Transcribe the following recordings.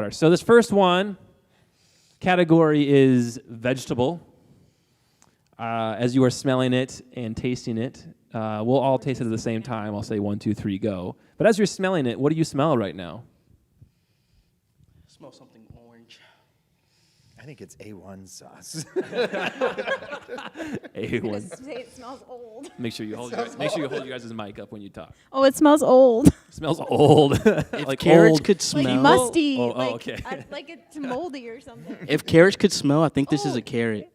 So this first one, category is vegetable. As you are smelling it and tasting it, we'll all taste it at the same time. I'll say 1, 2, 3, go. But as you're smelling it, what do you smell right now? I smell something orange. I think it's A1 sauce. A1. It smells old. Make sure you hold your guys' mic up when you talk. Oh, it smells old. It smells old. If carrots old. could Like smell, musty. Okay. Like it's moldy or something. if carrots could smell, I think this is a carrot.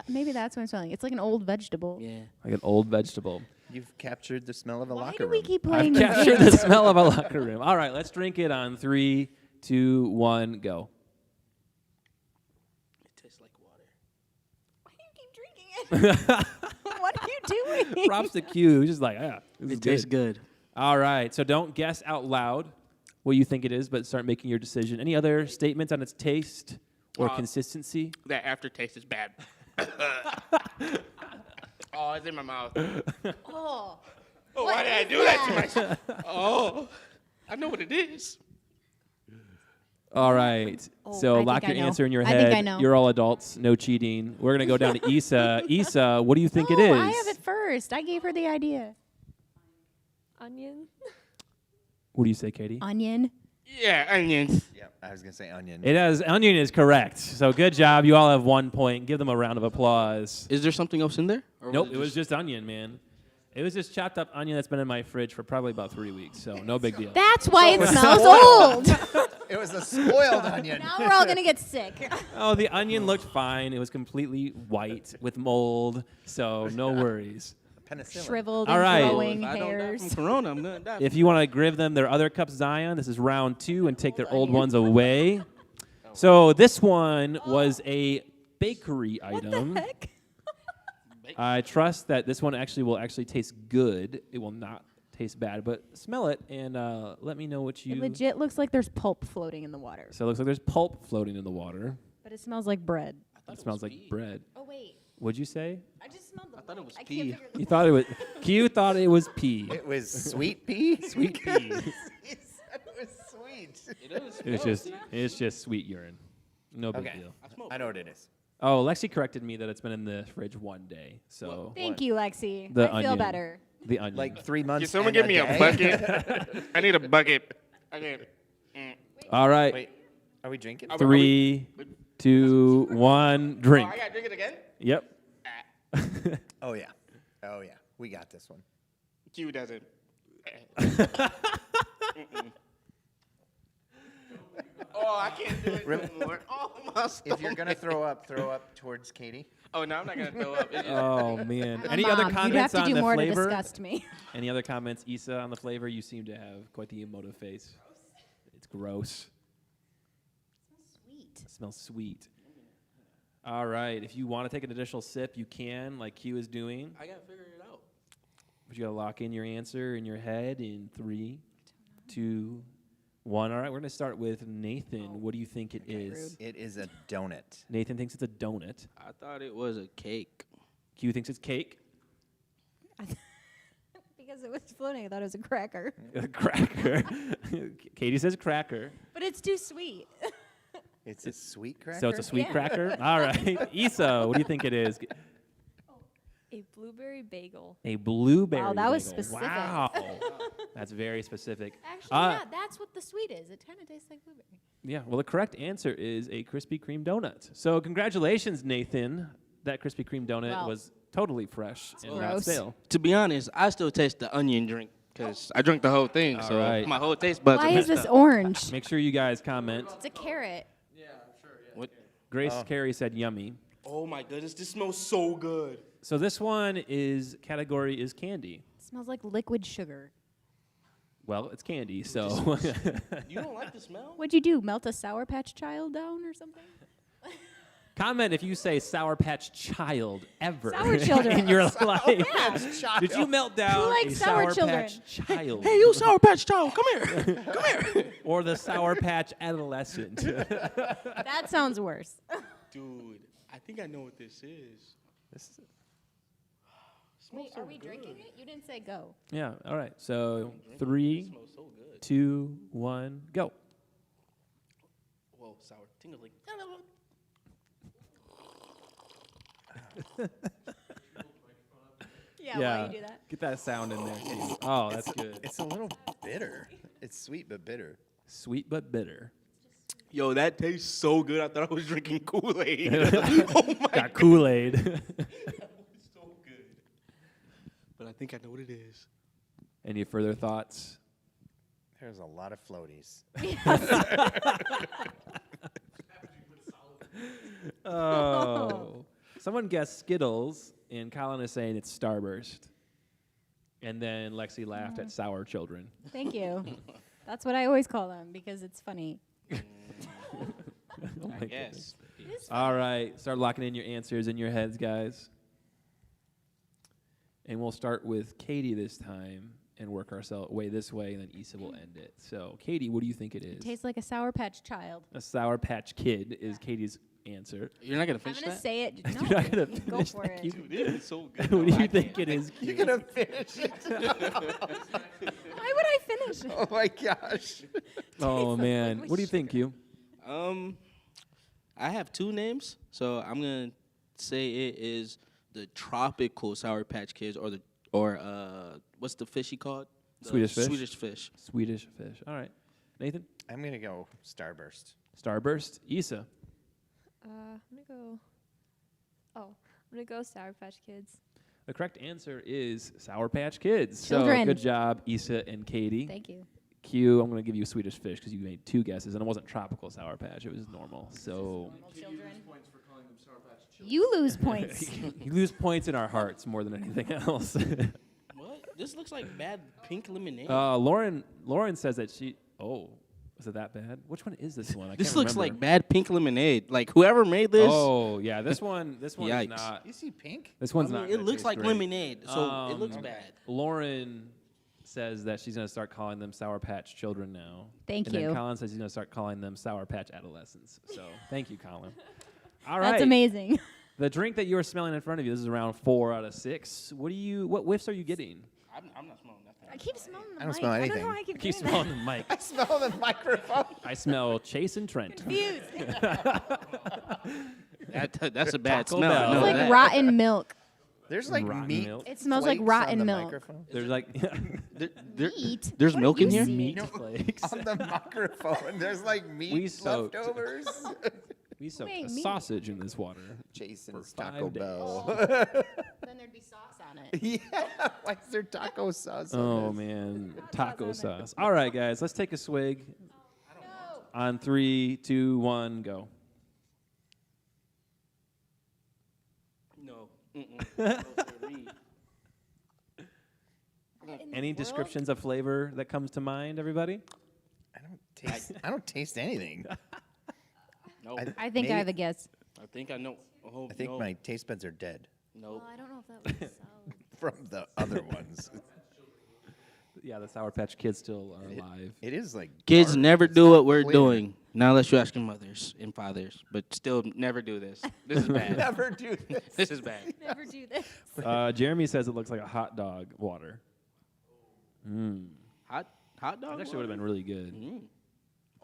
Maybe that's what I'm smelling. It's like an old vegetable. Yeah. Like an old vegetable. You've captured the smell of a Why locker do room. we keep I've playing this captured game? the smell of a locker room. All right, let's drink it on 3, 2, 1, go. It tastes like water. Why do you keep drinking it? What are you doing? Props to Q. He's just like, this is It tastes good. All right, so don't guess out loud what you think it is, but start making your decision. Any other statements on its taste or consistency? That aftertaste is bad. Oh, it's in my mouth. Oh. Oh, why did I do that to myself? Oh, I know what it is. All right, so I lock think your I know. answer in your I head. think I know. You're all adults, no cheating. We're going to go down to Issa. Issa, what do you think it No, is? I have it first. I gave her the idea. Onion. What do you say, Katie? Onion. Yeah, onions. Yeah, I was going to say onion. Onion is correct. So good job. You all have 1 point. Give them a round of applause. Is there something else in there? Or Nope, it was just onion, man. It was just chopped up onion that's been in my fridge for probably about 3 weeks, so no big deal. That's why it smells old. It was a spoiled onion. Now we're all going to get sick. Oh, the onion looked fine. It was completely white with mold, so no worries. Penicillin. Shriveled All and right. growing If I don't die hairs. from Corona, I'm gonna die. If you want to give them their other cups, Zion, this is round 2, and take their old ones away. So this one was a bakery item. What the heck? I trust that this one will actually taste good. It will not taste bad, but smell it and let me know what you... It legit looks like there's pulp floating in the water. So it looks like there's pulp floating in the water. But it smells like bread. It smells like bread. Oh, wait. What'd you say? I just smelled the I thought it lick. was I pea. can't figure this You thought it was... Q thought it was pea. It was sweet pea? Sweet pea. He said it was sweet. It's just sweet urine. No big Okay. deal. I know what it is. Oh, Lexi corrected me that it's been in the fridge 1 day. So Thank you, Lexi. The I feel onion. better. the onion. Like 3 months. Can someone and give me a day? bucket? I need a bucket. I need. All right. Wait, are we drinking? 3, 2, 1, drink. Oh, I gotta drink it again? Yep. Oh, yeah. Oh, yeah. We got this one. Q doesn't. Oh, I can't do it anymore. Oh, my If you're going to throw up towards Katie. Oh, no, I'm not gonna throw up. It's just- Oh man. I'm a Any other mom. comments You'd have to on do the more flavor? to disgust me. Any other comments, Issa, on the flavor? You seem to have quite the emotive face. It's gross. Sweet. It smells sweet. All right. If you want to take an additional sip, you can, like Q is doing. I gotta figure it out. But you gotta lock in your answer in your head in 3, 2, 1. All right. We're gonna start with Nathan. What do you think it is? It is a donut. Nathan thinks it's a donut. I thought it was a cake. Q thinks it's cake. Because it was floating, I thought it was a cracker. A cracker. Katie says cracker. But it's too sweet. It's a sweet cracker. So it's a sweet Yeah. cracker? All right. Issa, what do you think it is? A blueberry bagel. A blueberry Wow, that was bagel. specific. Wow. That's very specific. Actually, Uh, yeah, that's what the sweet is. It kind of tastes like blueberry. Yeah, well, the correct answer is a Krispy Kreme donut. So congratulations, Nathan. That Krispy Kreme donut Wow. was totally fresh and not gross. stale. To be honest, I still taste the onion drink because I drank the whole thing. So right. my whole taste buds Why are is messed this up. orange? Make sure you guys comment. It's a carrot. What? Grace Carey said yummy. Oh my goodness, this smells so good. So this one is category is candy. It smells like liquid sugar. Well, it's candy, so You don't like the smell? What'd you do? Melt a Sour Patch Child down or something? comment if you say Sour Patch Child ever Sour children. in your life. Yeah. Did you melt down Who a likes sour Sour children? Patch Child? Hey, you Sour Patch Child, come here. Come here. Or the Sour Patch Adolescent? That sounds worse. Dude, I think I know what this is. Wait, are we drinking it? You didn't say go. Yeah, all right. So 3, 2, 1, go. Whoa, sour. Tingling. Yeah, why you do that? Get that sound in there too. Oh, that's good. It's a little bitter. It's sweet but bitter. Sweet but bitter. Yo, that tastes so good. I thought I was drinking Kool-Aid. Oh my Got Kool-Aid. That was so good. But I think I know what it is. Any further thoughts? There's a lot of floaties. Oh. Someone guessed Skittles, and Colin is saying it's Starburst. And then Lexi laughed at Sour Children. Thank you. That's what I always call them because it's funny. Oh my I guess. goodness. All right, start locking in your answers in your heads, guys. And we'll start with Katie this time and work our way this way, and then Issa will end it. So, Katie, what do you think it is? It tastes like a Sour Patch Child. A Sour Patch Kid is Katie's answer. You're not going to I'm finish going to that? say it. You're No, not gonna go finish for that, it. Q? Dude, it is so good. What do I you think can't. it is, You're Q? gonna finish it. Why would I finish it? Oh my gosh. Oh, man. What do you think, Q? I have two names, so I'm going to say it is the tropical Sour Patch Kids or what's the fishy called? The Swedish fish? Swedish fish. Swedish fish. All right. Nathan? I'm gonna go Starburst. Starburst. Issa? I'm gonna go Sour Patch Kids. The correct answer is Sour Patch Kids. So Children. good job, Issa and Katie. Thank you. Q, I'm going to give you Swedish fish because you made two guesses, and it wasn't tropical Sour Patch. It was normal. So You lose points. you lose points in our hearts more than anything else. What? This looks like bad pink lemonade. Lauren says that she... Oh, is it that bad? Which one is this one? I This can't looks remember. like bad pink lemonade. Like whoever made this. Oh, yeah. This one is Yikes. not... You see pink? This one's I mean, not it gonna looks taste like great. lemonade, so it looks Okay. bad. Lauren says that she's going to start calling them Sour Patch Children now. Thank and you. then Colin says he's going to start calling them Sour Patch Adolescents. So thank you, Colin. All right. That's amazing. The drink that you are smelling in front of you, this is around 4 out of 6. What whiffs are you getting? I'm not smelling nothing. I keep smelling the I don't mic. smell I don't anything. know why I keep Keep doing smelling the mic. I smell the microphone. I smell Chase and Trent. Confused. That's a bad Taco smell. Bell. I know It's like that. rotten milk. There's like Rotten meat. milk. It smells like flakes on rotten the milk. microphone. There's like Meat? There's What are milk in you here? seeing? meat No. flakes. On the microphone. There's like meat We soaked. leftovers. We soaked Wait, a meat. sausage in this water. Jason's For 5 Taco days. Bell. Then there'd be sauce on it. Yeah. Why is there taco sauce on Oh, this? man. sauce Taco on it. sauce. All right, guys. Let's take a swig. On 3, 2, 1, go. No. No, siree. Any descriptions of flavor that comes to mind, everybody? I don't taste anything. No. I think I have a guess. I think I know. Oh, I think no. my taste buds are dead Nope. I don't know if that was salad. from the other ones. Yeah, the Sour Patch Kids still are alive. It is like Kids dark. never It's do not what we're clear. doing. Now unless you ask your mothers and fathers, but still never do this. This is bad. Never do this. This is bad. Never do this. Jeremy says it looks like a hot dog water. Hot dog. That actually would have been really good.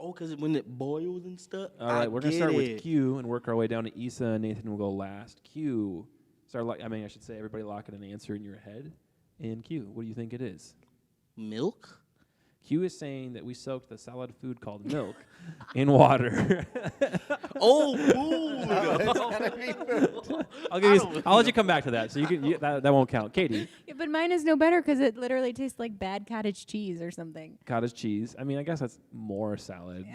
Oh, because when it boils and stuff. All right, we're going to start it. with Q and work our way down to Issa. Nathan will go last. Q. I should say everybody lock in an answer in your head. And Q, what do you think it is? Milk. Q is saying that we soaked the solid food called milk in water. Oh, food. I'll let you come back to that. So that won't count. Katie, Yeah, but mine is no better because it literally tastes like bad cottage cheese or something. cottage cheese. I mean, I guess that's more salad.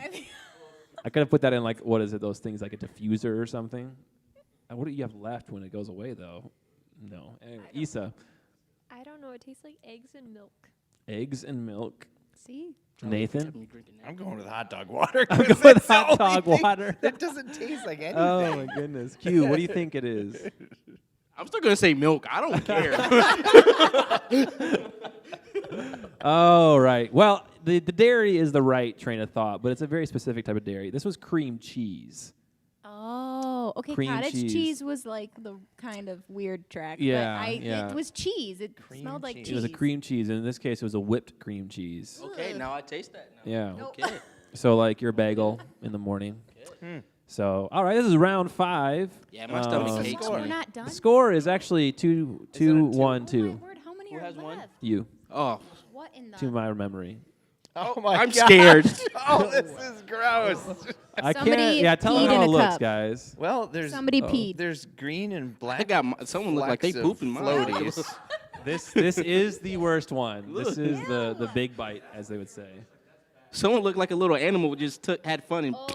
I could have put that in like, what is it? Those things like a diffuser or something. What do you have left when it goes away though? No. Anyway, Issa, I don't know. It tastes like eggs and milk. eggs and milk. See? Nathan, I'm going with hot dog water. I'm 'cause going with it's the hot only dog thing water. That doesn't taste like anything. Oh my goodness. Q, what do you think it is? I'm still gonna say milk. I don't care. Oh, right. Well, the dairy is the right train of thought, but it's a very specific type of dairy. This was cream cheese. Oh, okay. Cream cottage cheese. cheese was like the kind of weird track. Yeah, But yeah. It was cheese. It Cream smelled like cheese. It was a cream cheese, and in this case, it was a whipped cream cheese. Okay, now I taste that now. Yeah. Okay. So, like your bagel in the morning. Okay. So, all right, this is round 5. Yeah, my stomach Um, aches. We're me. not done. The score is actually 2, 1, Oh 2. my word! How many Who are has left? one? You, Oh, What in the? to my memory. Oh my I'm God. scared. Oh, this is gross. I Somebody can't. Yeah, tell peed them how in it a looks, cup. guys. Well, there's Somebody peed. there's green and black. I got someone look like they flecks of pooping mine. floaties. This is the worst one. This Look. is the big bite, as they would say. Someone looked like a little animal just had fun and, Oh,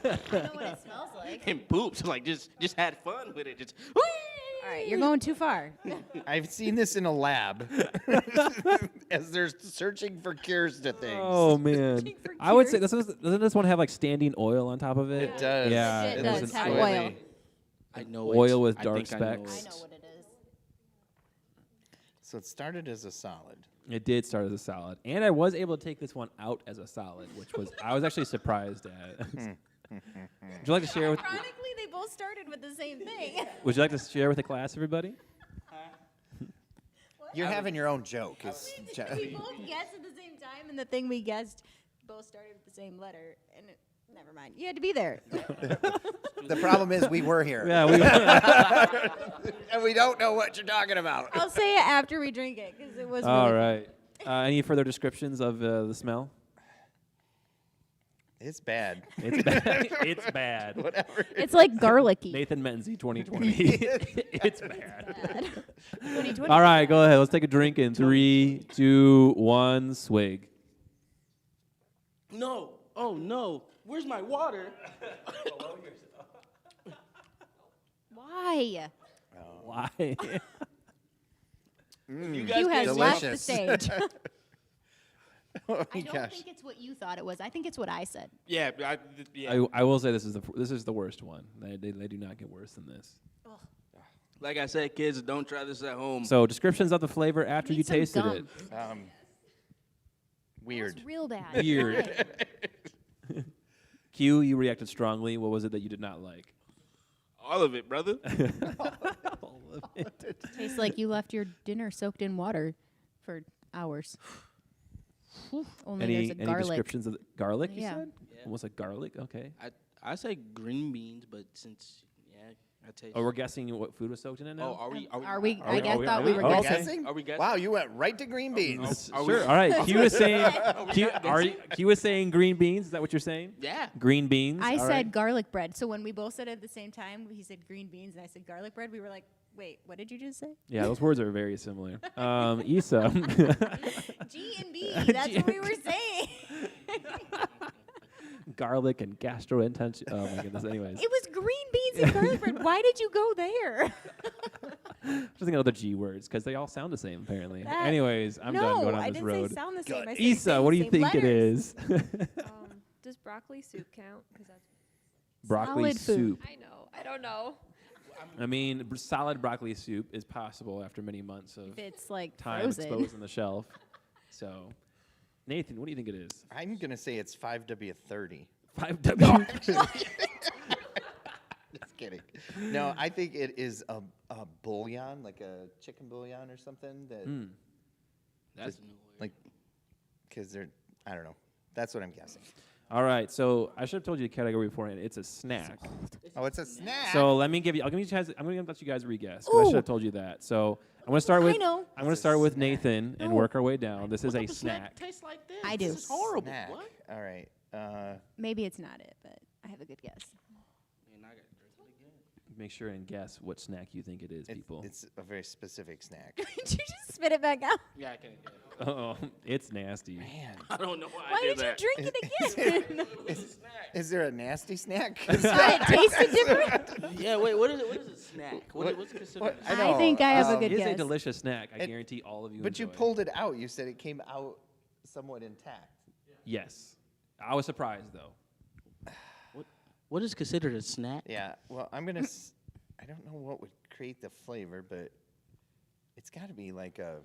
I know what it smells like. and pooped. Like just had fun with it. Just All right, you're going too far. I've seen this in a lab as they're searching for cures to things. Oh man, Searching for I would say cures. doesn't this one have like standing oil on top of it? It does. Yeah, It was does an have oily- oil. I know Oil it. with I dark think I know specks. I it. know what it is. So it started as a solid. It did start as a solid, and I was able to take this one out as a solid, which was I was actually surprised at. Would you like to share with? Ironically, they both started with the same thing. Would you like to share with the class, everybody? You're having your own joke. We both guessed at the same time, and the thing we guessed both started with the same letter. And never mind, you had to be there. The problem is we were here. Yeah, we. And we don't know what you're talking about. I'll say it after we drink it because it was. All really right. Any further descriptions of the smell? It's bad. It's bad. It's bad. Whatever. It's like garlicky. Nathan Menzie, 2020. It's bad. 2020. All right, go ahead. Let's take a drink in 3, 2, 1, swig. No. Oh no. Where's my water? Why? Why? You guys You can't have see left my- the stage. Oh my I don't gosh. think it's what you thought it was. I think it's what I said. Yeah, yeah. I will say this is the worst one. They do not get worse than this. Like I said, kids, don't try this at home. So descriptions of the flavor after Need you some tasted gum. it. Weird. It's real bad. Weird. Q, you reacted strongly. What was it that you did not like? All of it, brother. All of it. Tastes like you left your dinner soaked in water for hours. Only there's a Any garlic. descriptions of the garlic? You Yeah. said Yeah. almost like garlic. Okay. I say green beans, but since I taste. Oh, we're guessing what food was soaked in it now. Oh, are we? Are we? Are I we- guess are we- thought are we we- were oh, guessing. okay. Guessing? Are we guessing? Wow, you went right to green beans. Are we- Sure. All right. Q was saying. we Q, not are you, Q was saying green beans. Is that what you're saying? Yeah. Green beans. I All said right. garlic bread. So when we both said it at the same time, he said green beans and I said garlic bread. We were like, wait, what did you just say? Yeah, those words are very similar. Isa. G and B. That's what we were saying. Garlic and gastrointestinal. Oh my goodness. Anyways, It was green beans and garlic bread. Why did you go there? just thinking of the G words because they all sound the same apparently. That- Anyways, I'm no, done going on I this didn't road. say sound the same. I said Isa, same- what do you same think it letters. is? Does broccoli soup count? Because that's. Broccoli Solid food. soup. I know. I don't know. I mean, solid broccoli soup is possible after many months of If it's like time frozen. exposed on the shelf. So, Nathan, what do you think it is? I'm going to say it's 5W30. 5W. Just kidding. No, I think it is a bouillon, like a chicken bouillon or something. That That's a new word. like, because they're, I don't know. That's what I'm guessing. All right, so I should have told you the category beforehand. It's a snack. Oh, it's a snack. So let me give you. I'll give you guys. I'm going to let you guys re-guess. But I should have told you that. So I'm going to start with. I know. I'm going to start with Nathan and No. work our way down. This is What a type of snack. tastes like this? I do. This is horrible. Snack. What? All right. Maybe it's not it, but I have a good guess. Man, I gotta drink it again. Make sure and guess what snack you think it is, people. It's a very specific snack. Did you just spit it back out? Yeah, I can't. Oh, it's nasty. Man, I don't know why, Why I did did that. you drink it again? is there a nasty snack? Thought it tasted different? Yeah, wait. What is it? What is a snack? What's considered? what- a I snack? know, I think I have a um, good It is a guess. delicious snack. I It- guarantee all of you. But you enjoy it. pulled it out. You said it came out somewhat intact. Yes, I was surprised though. What is considered a snack? Yeah. Well, I'm gonna. I don't know what would create the flavor, but it's got to be like a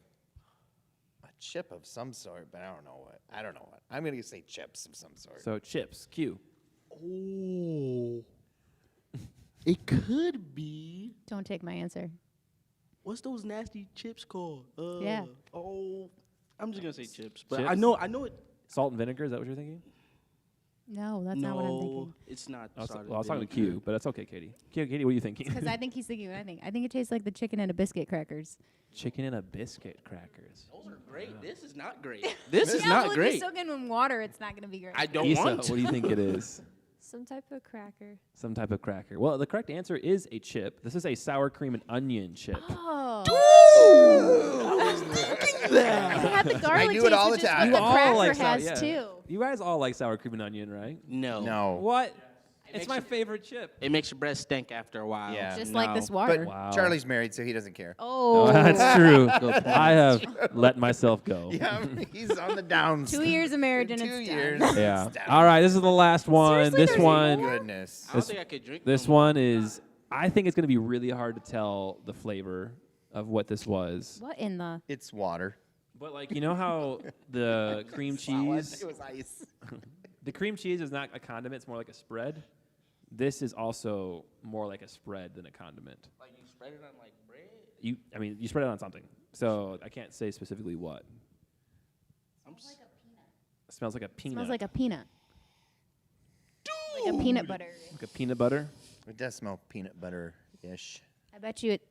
chip of some sort. But I don't know what. I don't know what. I'm gonna say chips of some sort. So chips, Q. Oh. It could be. Don't take my answer. What's those nasty chips called? Yeah. Oh, I'm just gonna say chips, but I Chips? know it. Salt and vinegar. Is that what you're thinking? No, that's not what I'm thinking. No, it's not. I was, salted well, I was talking to vinegar. Q, but that's okay, Katie. Katie, what are you thinking? Because I think he's thinking what I think. I think it tastes like the chicken and a biscuit crackers. Chicken and a biscuit crackers. Those are great. This is not great. This is Yeah, not well, great. if you soak it in water, it's not going to be great. I don't Issa, want what to. do you think it is? Some type of cracker. Some type of cracker. Well, the correct answer is a chip. This is a sour cream and onion chip. Oh. That. It had the garlic knew it taste, all which the is time. what You the all cracker like has too. You guys all like sour cream and onion, right? No. No. What? It's makes my you- favorite chip. It makes your breath stink after a while. Yeah. Just No. like this water. But Wow. Charlie's married, so he doesn't care. Oh. That's true. Good point. I have let myself go. Yeah, he's on the downs. 2 years of marriage and 2 it's years. done. Yeah. It's down. All right, this is the last one. Seriously, This there's one, more? Goodness. I don't think I could drink this no more. one is. I think it's going to be really hard to tell the flavor of what this was. What in the? It's water. But like, you know how the cream cheese, It was ice. the cream cheese is not a condiment; it's more like a spread. This is also more like a spread than a condiment. Like you spread it on like bread. You spread it on something. So I can't say specifically what. It smells like a peanut. Smells like a peanut. Like a peanut butter. Like a peanut butter. It does smell peanut butter-ish. I bet you it.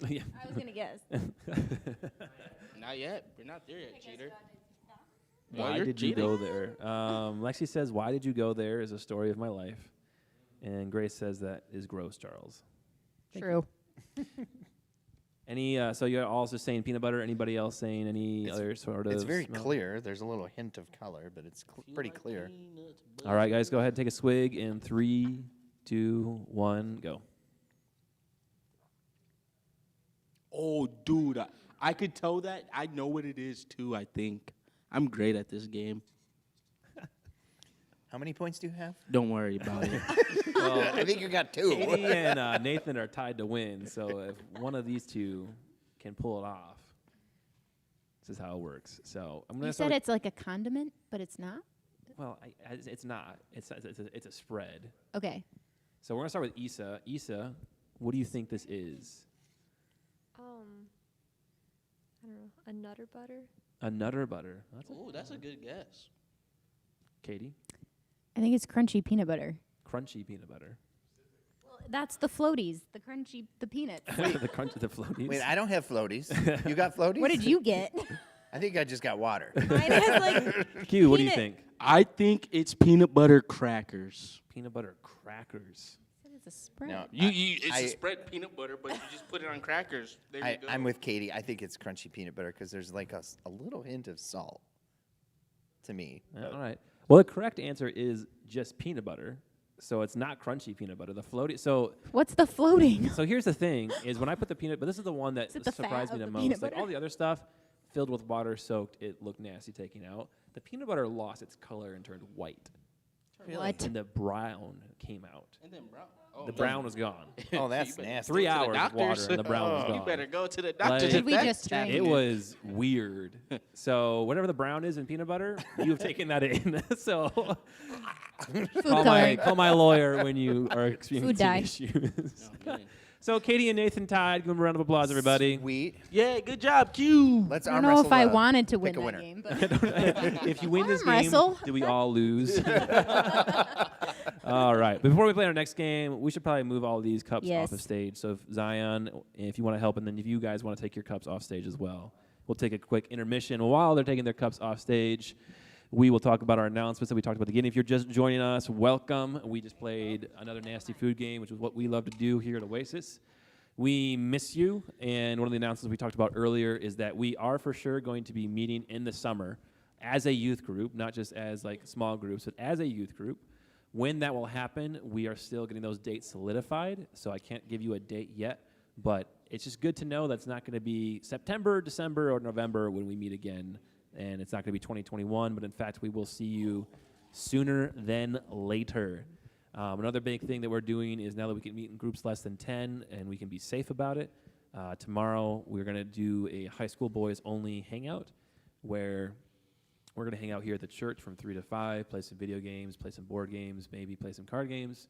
Yeah. I was gonna guess. Not yet. We're not there yet, cheater. Why you're did you cheating. go there? Lexi says, "Why did you go there?" Is a story of my life, and Grace says that is gross, Charles. True. Any? So you're all just saying peanut butter. Anybody else saying any other sort of? It's very smell? clear. There's a little hint of color, but it's pretty clear. All right, guys, go ahead, take a swig in 3, 2, 1, go. Oh, dude, I could tell that. I know what it is too. I think I'm great at this game. How many points do you have? Don't worry about it. I think you got 2. Katie and Nathan are tied to win, so if one of these two can pull it off, this is how it works. So I'm gonna You start said it's like a condiment, but it's not. well, it's not. It's a spread. Okay. So we're gonna start with Issa. Issa, what do you think this is? I don't know. A nutter butter. A nutter butter. That's Oh, that's a good guess. Katie. I think it's crunchy peanut butter. Crunchy peanut butter. Well, that's the floaties, the crunchy, the peanuts. The crunch of the floaties. Wait, I don't have floaties. You got floaties? What did you get? I think I just got water. Mine has like Q, what do you peanut- think? I think it's peanut butter crackers. Peanut butter crackers. it's a spread. No, It's I- a spread peanut butter, but you just put it on crackers. There you go. I'm with Katie. I think it's crunchy peanut butter because there's like a little hint of salt to me. Yeah, all right. Well, the correct answer is just peanut butter. So it's not crunchy peanut butter. The floaty. So What's the floating? here's the thing: is when I put the peanut, but this is the one that Is it the surprised fat me of the the peanut most. Like all butter? the other stuff, filled with water, soaked, it looked nasty taking out. The peanut butter lost its color and turned white, What? and the brown came out. and then brown. Oh, The brown was gone. Oh, that's You better nasty. 3 go to the hours of water, doctors. and the brown was You gone. better go to the Like- doctor. Did we just drink? It was weird. So whatever the brown is in peanut butter, you've taken that in. So Food call coloring. my lawyer when you are experiencing dye. issues. Oh, man. So Katie and Nathan tied. Give them a round of applause, everybody. Sweet. Yeah, good job, Q. Let's I arm don't know wrestle if I the- wanted to pick win a that winner. game, but If you win this Arm game, wrestle. do we all lose? All right. Before we play our next game, we should probably move all these cups Yes. off of stage. So if Zion, if you want to help, and then if you guys want to take your cups off stage as well, we'll take a quick intermission. While they're taking their cups off stage, we will talk about our announcements that we talked about at the beginning. If you're just joining us, welcome. We just played another nasty food game, which is what we love to do here at Oasis. We miss you, and one of the announcements we talked about earlier is that we are for sure going to be meeting in the summer as a youth group, not just as like small groups, but as a youth group. When that will happen, we are still getting those dates solidified, so I can't give you a date yet, but it's just good to know that's not going to be September, December, or November when we meet again, and it's not going to be 2021, but in fact, we will see you sooner than later. Another big thing that we're doing is now that we can meet in groups less than 10 and we can be safe about it, tomorrow we're going to do a high school boys only hangout where we're going to hang out here at the church from 3 to 5, play some video games, play some board games, maybe play some card games.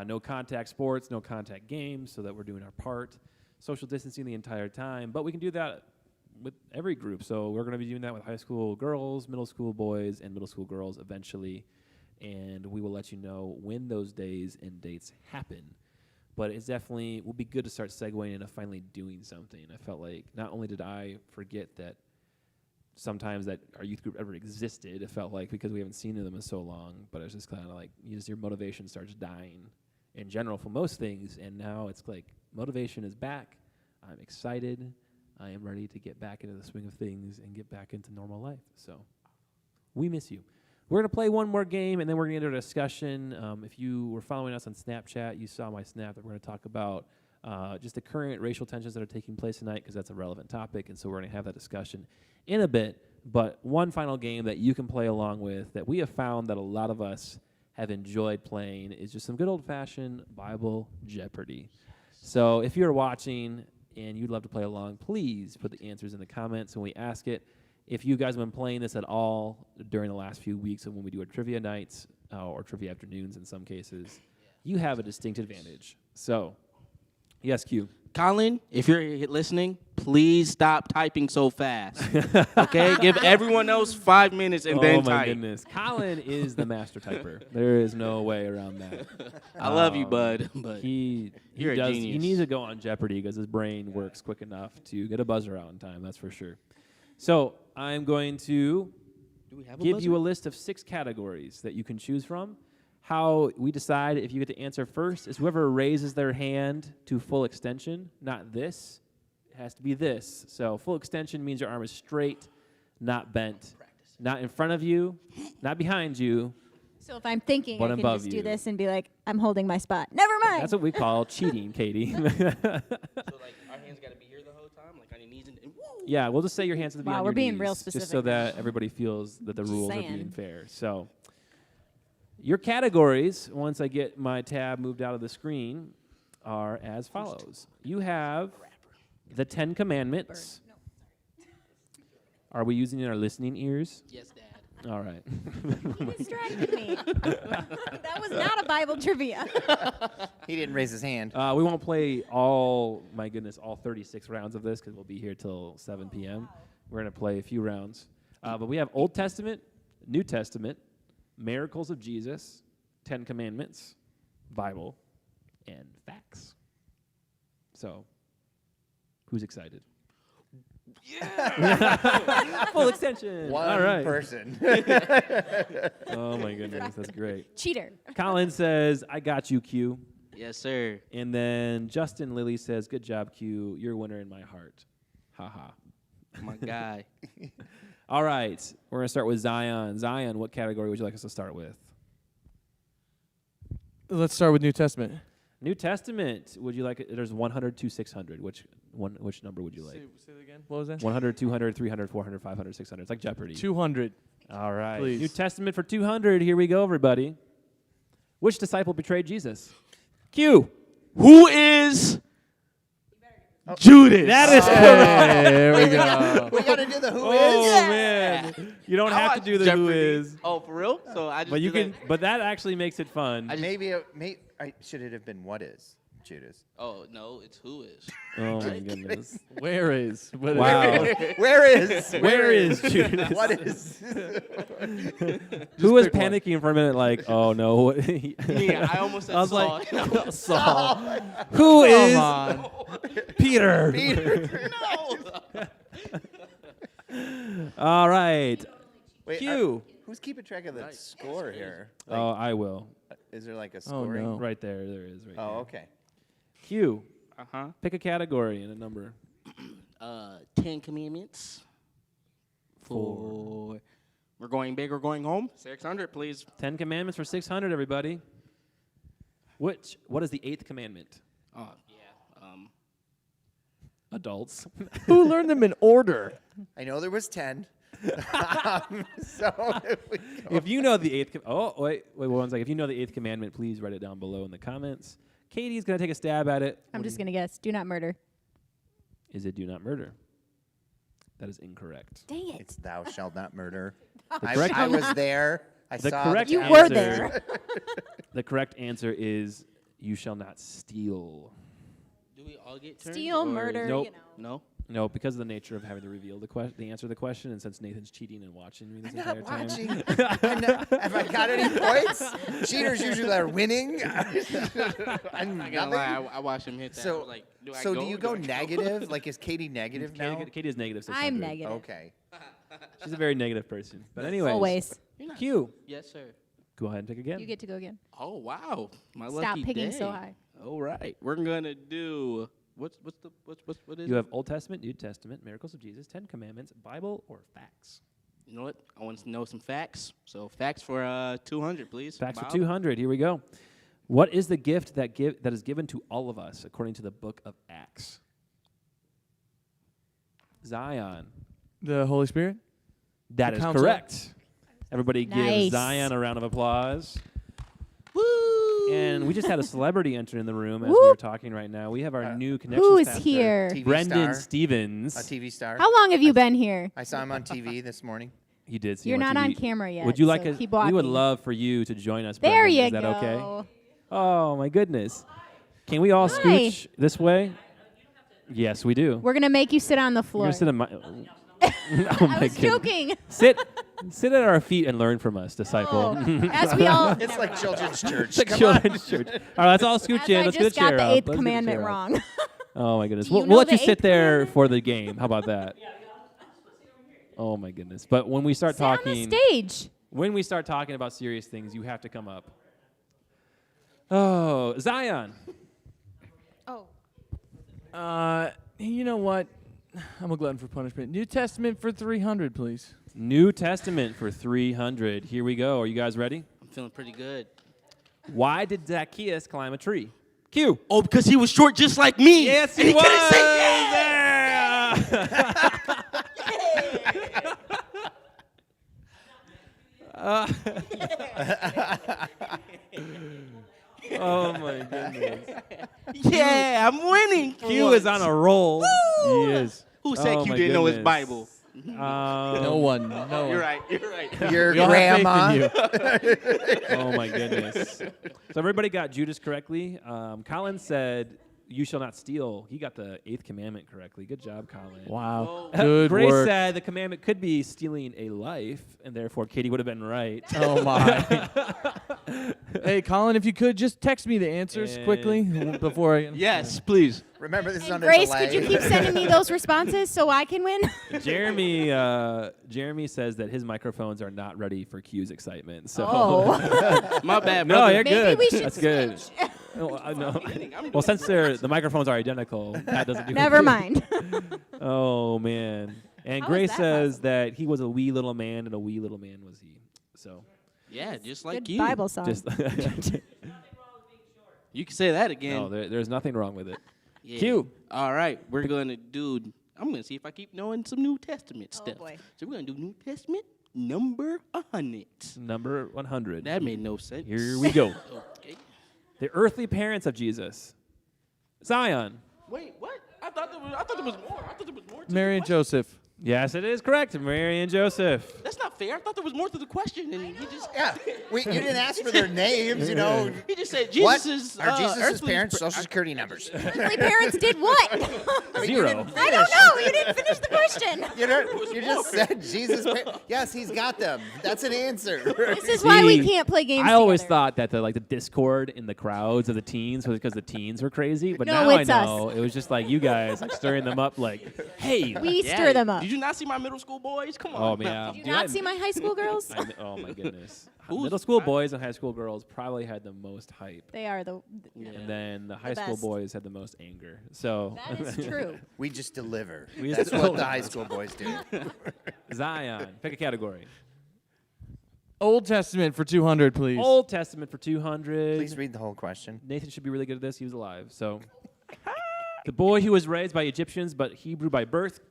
No contact sports, no contact games, so that we're doing our part. Social distancing the entire time, but we can do that with every group. So we're going to be doing that with high school girls, middle school boys, and middle school girls eventually. and we will let you know when those days and dates happen. But it's definitely will be good to start segueing into finally doing something. I felt like not only did I forget that sometimes that our youth group ever existed, it felt like because we haven't seen them in so long, but it's just kind of like your motivation starts dying in general for most things, and now it's like motivation is back. I'm excited. I am ready to get back into the swing of things and get back into normal life. So we miss you. We're going to play one more game, and then we're going to get into a discussion. If you were following us on Snapchat, you saw my snap that we're going to talk about just the current racial tensions that are taking place tonight, because that's a relevant topic, and so we're going to have that discussion in a bit. But one final game that you can play along with that we have found that a lot of us have enjoyed playing is just some good old-fashioned Bible Jeopardy. So if you're watching and you'd love to play along, please put the answers in the comments when we ask it. If you guys have been playing this at all during the last few weeks and when we do our trivia nights or trivia afternoons in some cases, you have a distinct advantage. So, yes, Q. Colin, if you're listening, please stop typing so fast. Okay? Give everyone else 5 minutes and then Oh, my type. goodness. Colin is the master typer. There is no way around that. I love you, bud, but He you're a does. genius. He needs to go on Jeopardy because his brain works quick enough to get a buzzer out in time, that's for sure. So I'm going to do we have a give buzzer? you a list of 6 categories that you can choose from. How we decide if you get to answer first is whoever raises their hand to full extension, not this. It has to be this. So full extension means your arm is straight, not bent, not in front of you, not behind you. So if I'm thinking, But I can above just do you. this and be like, I'm holding my spot. Never mind. That's what we call cheating, Katie. So, like, our hands got to be here the whole time? Like, on your knees and woo! Yeah, we'll just say your hands have to be Wow, on we're your being knees, real just so specific that everybody feels that the rules are being saying. fair. So your categories, once I get my tab moved out of the screen, are as follows. You have the 10 Commandments. Are we using our listening ears? Yes, Dad. All right. You distracted me. That was not a Bible trivia. He didn't raise his hand. We won't play all 36 rounds of this because we'll be here till 7 p.m. We're going to play a few rounds. But we have Old Testament, New Testament, Miracles of Jesus, 10 Commandments, Bible, and facts. So, who's excited? Yeah! Full extension. One All right. person. Oh, my goodness. That's great. Cheater. Colin says, I got you, Q. Yes, sir. And then Justin Lilly says, good job, Q. You're a winner in my heart. Ha ha. My guy. All right. We're going to start with Zion. Zion, what category would you like us to start with? Let's start with New Testament. New Testament. Would you like it? There's 100 to 600. Which number would you like? Say it again. What was that? 100, 200, 300, 400, 500, 600. It's like Jeopardy. 200. All right. Please. New Testament for 200. Here we go, everybody. Which disciple betrayed Jesus? Q. Who is Judas? That is There we go. We gotta do the who Oh is. man. You don't I have to watched do the who Jeopardy. is. Oh, for real? So I just But you do can that. but that actually makes it fun. Maybe should it have been what is Judas? Oh, no, it's who is. Oh my goodness. Where is? Wow. Where is? Where is Judas? What is? Who was pick one. panicking for a minute like, oh no. Yeah, I almost said I was Saul. like, Saul. Who is Come on. Peter? Peter. All right. Wait, Q. who's keeping track of the score here? Oh, I will. Is there like a Oh, scoring? no. Right there. There is. Right Oh, there. okay. Q. Uh-huh. Pick a category and a number. 10 Commandments. For we're going big or going home. 600, please. 10 Commandments for 600, everybody. What is the 8th commandment? Oh, yeah. Adults. Who learned them in order? I know there was 10. So if we go- If you know the 8th wait one second. If you know the 8th commandment, please write it down below in the comments. Katie's going to take a stab at it. I'm just going to guess. Do not murder. Is it do not murder? That is incorrect. Dang it. it's thou shalt not murder. correct- I was there. I The saw correct You the were answer- there. The correct answer is you shall not steal. Do we all get turns? Steal, or- murder, Nope. you know. No? No, because of the nature of having to reveal the answer to the question, and since Nathan's cheating and watching me this I'm entire not time. watching. Have I got any points? Cheaters usually are winning. I'm I gotta lie, nothing. I watched him hit that. I So, was like, do I so go? do you go I negative? Like, is Katie negative now? Katie is negative 600. I'm negative. Okay. She's a very negative person. But anyways, Always. You're not- Q. Yes, sir. Go ahead and pick again. You get to go again. Oh wow, my Stop lucky picking day. so high. All right, we're gonna do what is You it? have Old Testament, New Testament, miracles of Jesus, 10 Commandments, Bible, or facts. You know what? I want to know some facts. So facts for 200, please. Facts Bob. for 200. Here we go. What is the gift that is given to all of us according to the book of Acts? Zion. The Holy Spirit? That The is counselor? correct. Everybody give Nice. Zion a round of applause. Woo! And we just had a celebrity enter in the room as we Whoop. were talking right now. We have our new connection. Who is here? TV Brendan star. Stevens. A TV star. How long have you been here? I saw him on TV this morning. He did see You're him not on on TV. camera yet. Would you like so a? keep We would walking. love for you to join us. There Brendan. you Is that go. okay? Oh my goodness. Can we all Hi. scooch this way? Yes, we do. We're gonna make you sit on the You're floor. gonna sit on my. oh my I was goodness. joking. Sit at our feet and learn from us, disciple. Oh, as we all. It's like children's church. It's like Come on. children's church. All right, let's all scooch As in. I Let's just get a chair got the up. 8th Let's get a commandment chair up. wrong. Oh my goodness. Do you We'll know let the you sit 8th there commandment? for the game. How about that? Oh my goodness. But when we start Sit on talking, the stage. when we start talking about serious things, you have to come up. Oh, Zion. Oh. You know what? I'm a glutton for punishment. New Testament for 300, please. New Testament for 300. Here we go. Are you guys ready? I'm feeling pretty good. Why did Zacchaeus climb a tree? Q. Oh, because he was short just like me. Yes, And he was. couldn't say Oh my goodness. yeah, I'm winning. for Q once. is on a roll. He is. Who said Oh Q my didn't know his goodness. Bible? No one. No one. You're right. You're right. Your We all have grandma. faith in you. Oh my goodness. So everybody got Judas correctly. Colin said, "You shall not steal." He got the 8th commandment correctly. Good job, Colin. Wow. Good Grace work. said the commandment could be stealing a life, and therefore Katie would have been right. Oh my. Hey, Colin, if you could just text me the answers quickly before I. Yes, please. Remember, this is And under Grace, delay. could you keep sending me those responses so I can win? Jeremy says that his microphones are not ready for Q's excitement. So Oh. My bad, no, brother. you're Maybe good. we should That's good. switch. Oh, no. I'm Well, since the microphones are identical, that doesn't do Never anything. mind. Oh man. And How is Grace that says that he was a wee little man, and a wee little man was he. So Yeah, just like Good you. Bible song. just You can say that again. no, there's nothing wrong with it. Yeah. Q. All right, we're gonna do. I'm gonna see if I keep knowing some New Testament Oh, stuff. boy. So we're gonna do New Testament number 100. Number 100. That made no sense. Here we go. Okay. The earthly parents of Jesus. Zion. Wait, what? I thought there was more. I thought there was more. To Mary the and question. Joseph. Yes, it is correct. Mary and Joseph. That's not fair. I thought there was more to the question, and he just Yeah, you didn't ask for their names, you know. he just said What Jesus' are Jesus' earthly parents' par- social security numbers? Earthly parents did what? I mean, you 0. didn't I don't know. You didn't finish the question. You just said Jesus. Yes, he's got them. That's an answer. This is why we See, can't play games I always together. thought that the discord in the crowds of the teens was because the teens were crazy, but No, now I it's us. know it was just like you guys like stirring them up like, hey. We Yeah, stir them up. Did you not see my middle school boys? Come on. Oh man. Do you not see my high school girls? Oh my goodness. Who's- Middle school boys and high school girls probably had the most hype. They are the. And then the high school best. boys had the most anger. So That is true. We just deliver. We That's just- what the high school boys do. Zion, pick a category. Old Testament for 200, please. Old Testament for 200. Please read the whole question. Nathan should be really good at this. He was alive. So, the boy who was raised by Egyptians but Hebrew by birth.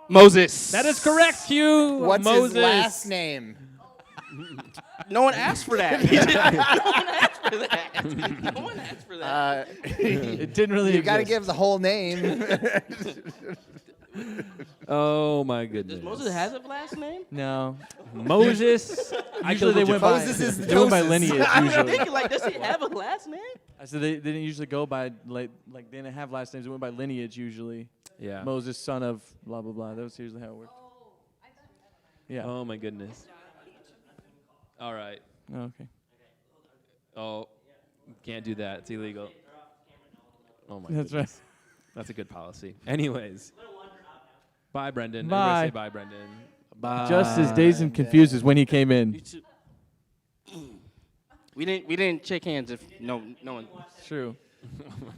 Moses. That is correct, Hugh. What's Moses. his last name? No one asked for that. No one asked for that. No one asked for that. It didn't really You got to exist. give the whole name. Oh my goodness. Does Moses has a last name? No. Moses. Usually they went by, Moses is they went by Moses. lineage I'm usually. thinking like, does he have a last name? I said they didn't usually go by, like they didn't have last names. They went by lineage usually. Yeah. Moses, son of blah, blah, blah. That was usually how it worked. Yeah. Oh my goodness. All right. Oh, okay. Oh, can't do that. It's illegal. Oh my That's goodness. That's a good policy. Anyways. Bye, Brendan. Bye. Everybody say bye, Brendan. Bye. Just as dazed and confused as when he came You in. too. We didn't shake hands if no one. True.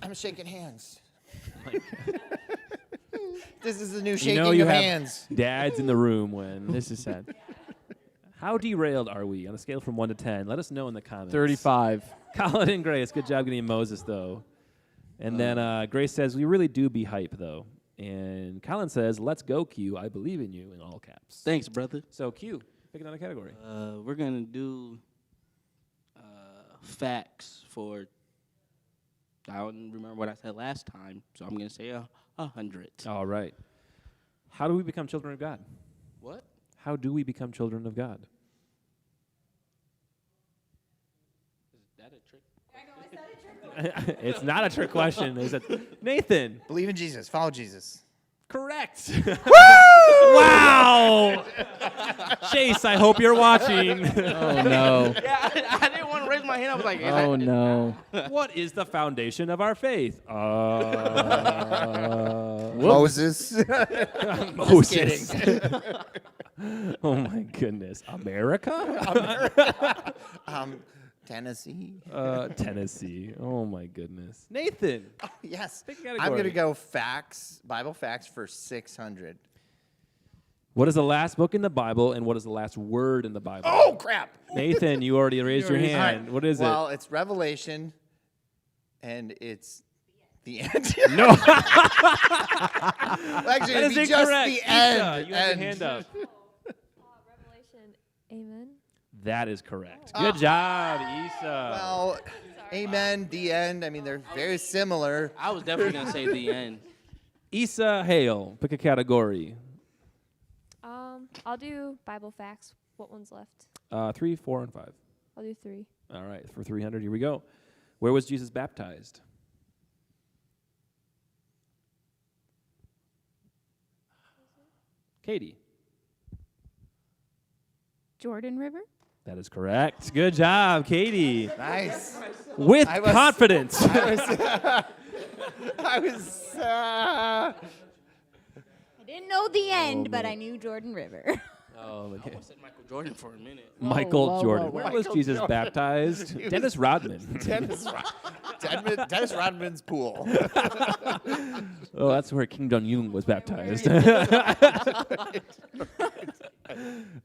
I'm shaking hands. This is the new You shaking know you of have hands. dads in the room when. This is sad. How derailed are we on a scale from 1 to 10? Let us know in the comments. 35. Colin and Grace, good job getting Moses, though. And then Grace says, we really do be hype, though. And Colin says, let's go, Q. I believe in you, in all caps. Thanks, brother. So, Q, pick another category. We're gonna do facts for. I don't remember what I said last time, so I'm gonna say 100. All right. How do we become children of God? What? How do we become children of God? Is that a trick? It's not a trick question. Is it? Nathan. Believe in Jesus. Follow Jesus. Correct. Wow. Chase, I hope you're watching. Oh, no. Yeah, I didn't want to raise my hand. I was like, Oh, no. What is the foundation of our faith? Moses. Moses. Oh my goodness. America? Tennessee. Tennessee. Oh my goodness. Nathan. Oh, yes. Pick a I'm category. going to go facts, Bible facts for 600. What is the last book in the Bible and what is the last word in the Bible? Oh, crap. Nathan, you already raised your All hand. right. What is Well, it's Revelation, and it's the end. No. Actually, That it'd is be just incorrect. the Issa, end. you have your End. hand up. Revelation. Amen. That is correct. Good job, Issa. Well, amen, the end. I mean, they're very similar. I was definitely gonna say the end. Issa Hale, pick a category. I'll do Bible facts. What one's left? 3, 4, and 5. I'll do 3. All right, for 300, here we go. Where was Jesus baptized? Katie. Jordan River? That is correct. Good job, Katie. Nice. With I was- confidence. I was. I didn't know the end, but I knew Jordan River. Oh, I almost said Michael Jordan for a minute. Michael whoa, Jordan. whoa, Where whoa. was Michael Jesus Jordan. baptized? Dennis Rodman. Dennis Rodman's pool. Oh, that's where Kim Jong-un was baptized.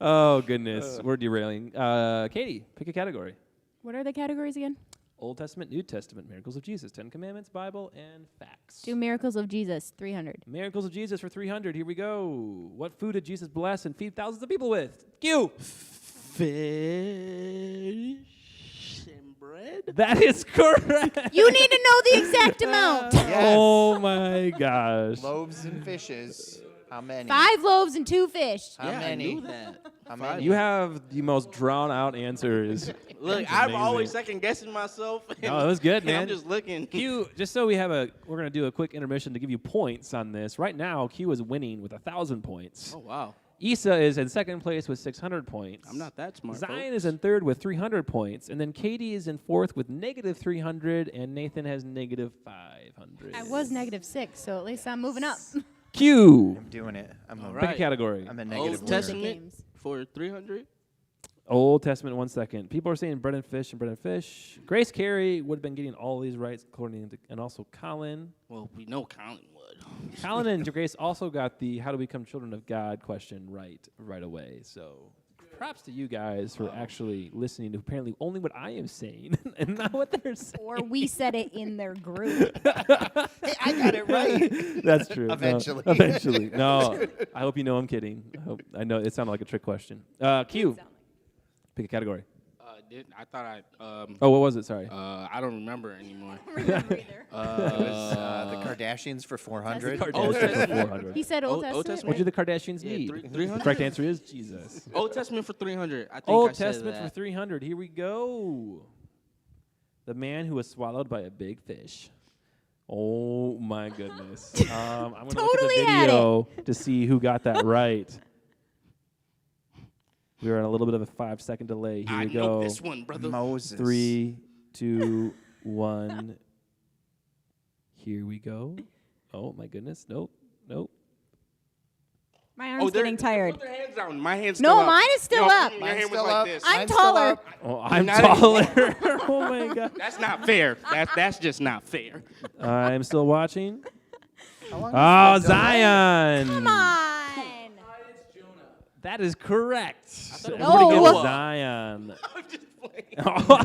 Oh, goodness. We're derailing. Katie, pick a category. What are the categories again? Old Testament, New Testament, Miracles of Jesus, 10 Commandments, Bible, and facts. Do Miracles of Jesus, 300. Miracles of Jesus for 300. Here we go. What food did Jesus bless and feed thousands of people with? Q. Fish and bread. That is correct. You need to know the exact amount. Oh, my gosh. Loaves and fishes. How many? 5 loaves and 2 fish. How Yeah, many? I knew that. How many? You have the most drawn-out answers. Look, That's I'm amazing. always second guessing myself. No, it was good, and man. I'm just looking. Q, just so we're going to do a quick intermission to give you points on this. Right now, Q is winning with 1,000 points. Oh wow, Issa is in second place with 600 points. I'm not that smart. Zion folks. is in third with 300 points. And then Katie is in fourth with negative 300. And Nathan has negative 500. I was -6, so at least I'm moving up. Q. I'm doing it. I'm All a, Pick a right. category. I'm a Old negative winner. Testament Games. for 300. Old Testament, 1 second. People are saying bread and fish and bread and fish. Grace Carey would have been getting all these right, according to, and also Colin. Well, we know Colin would. Colin and Grace also got the how to become children of God question right away. So props to you guys for actually listening to apparently only what I am saying and not what they're saying. Or we said it in their group. Hey, I got it right. That's true. No, Eventually. eventually. No, I hope you know I'm kidding. I know it sounded like a trick question. Q. Pick a category. I thought I. Oh, what was it? Sorry. I don't remember anymore. Remember either. The Kardashians for 400. Kardashians Testament. for 400. He said Old Old Testament. Testament? What do the Kardashians Yeah, need? 300. Correct answer is Jesus. Old Testament for 300. I think Old I said Testament that. for 300. Here we go. The man who was swallowed by a big fish. Oh my goodness. I'm going to look at Totally the had video to see who got that right. We were on a little bit of a 5-second delay. Here I we know go. this one, brother. Moses. 3, 2, 1. Here we go. Oh my goodness. Nope. My arm's getting tired. Put their hands down. My hand's No, still up. mine is still Yo, up. Your Mine's hand was still like up. this. I'm Mine's still taller. up. Oh, I'm Not taller. Oh my god. That's not fair. That's just not fair. I'm still watching. How long Oh, is the delay? Zion. Come on. That is correct. thought it was Everybody No. gets Zion. I'm just playing. You are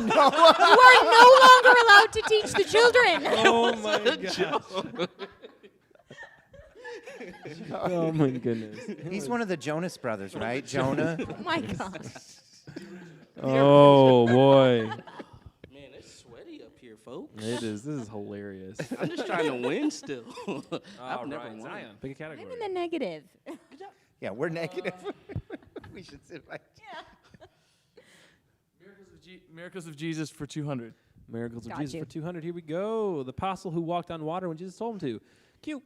no longer allowed to teach the children. Oh my god. Oh my goodness. He's one of the Jonas brothers, right? Jonah. Oh my God. Oh boy. Man, it's sweaty up here, folks. It is. This is hilarious. I'm just trying to win still. I've never won. Zion. Pick a category. I'm in the negative. Yeah, we're negative. We should sit right. Miracles of Jesus for 200. Miracles of Got Jesus you. for 200. Here we go. The apostle who walked on water when Jesus told him to. Q.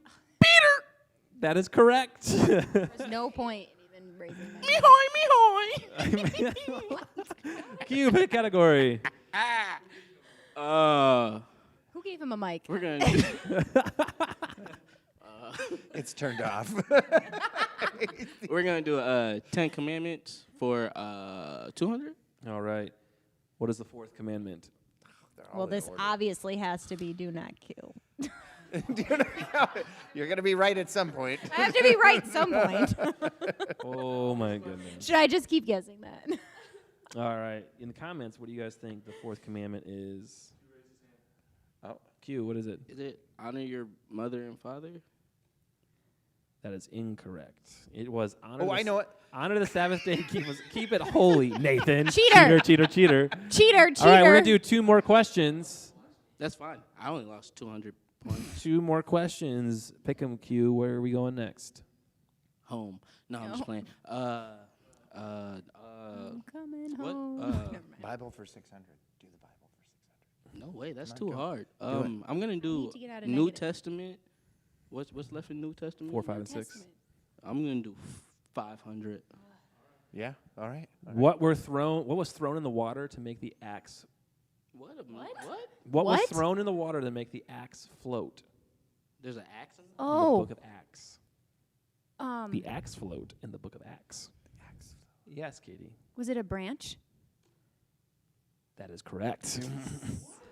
That is correct. There's no point in even raising my hand. Q, pick a category. We're Who gave him a mic? gonna. It's turned off. We're gonna do 10 Commandments for 200. All right. What is the fourth commandment? Well, this obviously has to be do not kill. You're going to be right at some point. I have to be right at some point. Oh my goodness. Should I just keep guessing that? All right. In the comments, what do you guys think the fourth commandment is? Oh, Q, what is it? Is it honor your mother and father? That is incorrect. It was honor. Oh, the I know it. Honor the Sabbath day. Keep it holy, Nathan. Cheater. Cheater. Cheater, All right, we're gonna do 2 more questions. That's fine. I only lost 200 points. 2 more questions. Pick them, Q. Where are we going next? Home. No, I'm just No. playing. I'm coming What? home. Never mind. Bible for 600. Do the Bible for 600. No way. That's Come too on, hard. it. I'm gonna do need to get out of New negative. Testament. What's left in New Testament? 4, 5, and 6. Testament. I'm gonna do 500. Yeah, all right. What was thrown in the water to make the axe? What? What? What was What? thrown in the water to make the axe float? There's an axe in there? In the Oh, book of Acts. The axe float in the book of Acts. Yes, Katie. was it a branch? That is correct.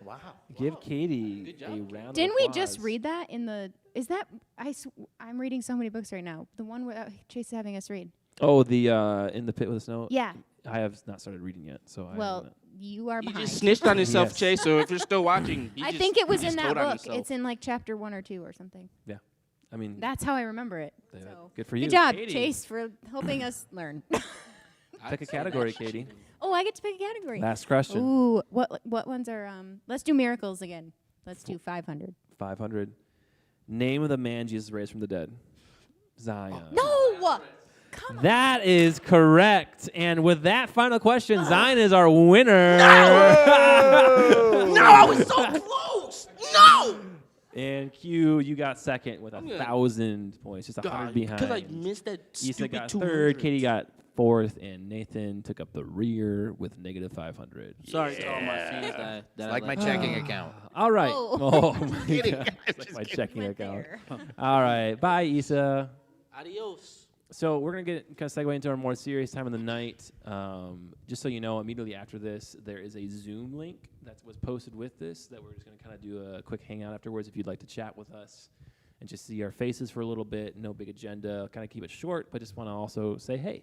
Wow. Give Katie Good job, a Katie. round of Didn't we just applause. read that in the? Is that I'm reading so many books right now. The one where Chase is having us read. Oh, the In the Pit with the Snow? Yeah. I have not started reading yet, so Well, I you are He behind. just snitched on himself, Yes. Chase. So if you're still watching, I think it was in that book. Himself. It's in like chapter 1 or 2 or something. I mean, That's how I remember it. uh, So. good for you. Good job, Katie, Chase, for helping us learn. Pick a category, Katie. Oh, I get to pick a category. Last question. Ooh, what ones are? Let's do miracles again. Let's do 500. 500. Name of the man Jesus raised from the dead. Zion. No, come on. That is correct. And with that final question, Zion is our winner. No, I was so close. No. And Q, you got second with I'm gonna- 1,000 points, just 100 behind. Because I missed that Isa stupid got 200. third, Katie got fourth, and Nathan took up the rear with negative 500. Sorry to all my fans that It's I like my let checking down. account. All right. Oh. Oh, my kidding, God. guys, It's like just my kidding. checking Went account. there. All right. Bye, Isa. Adios. So we're going to kind of segue into our more serious time of the night. Just so you know, immediately after this, there is a Zoom link that was posted with this that we're just going to kind of do a quick hangout afterwards if you'd like to chat with us and just see our faces for a little bit. No big agenda. Kind of keep it short, but just want to also say hey.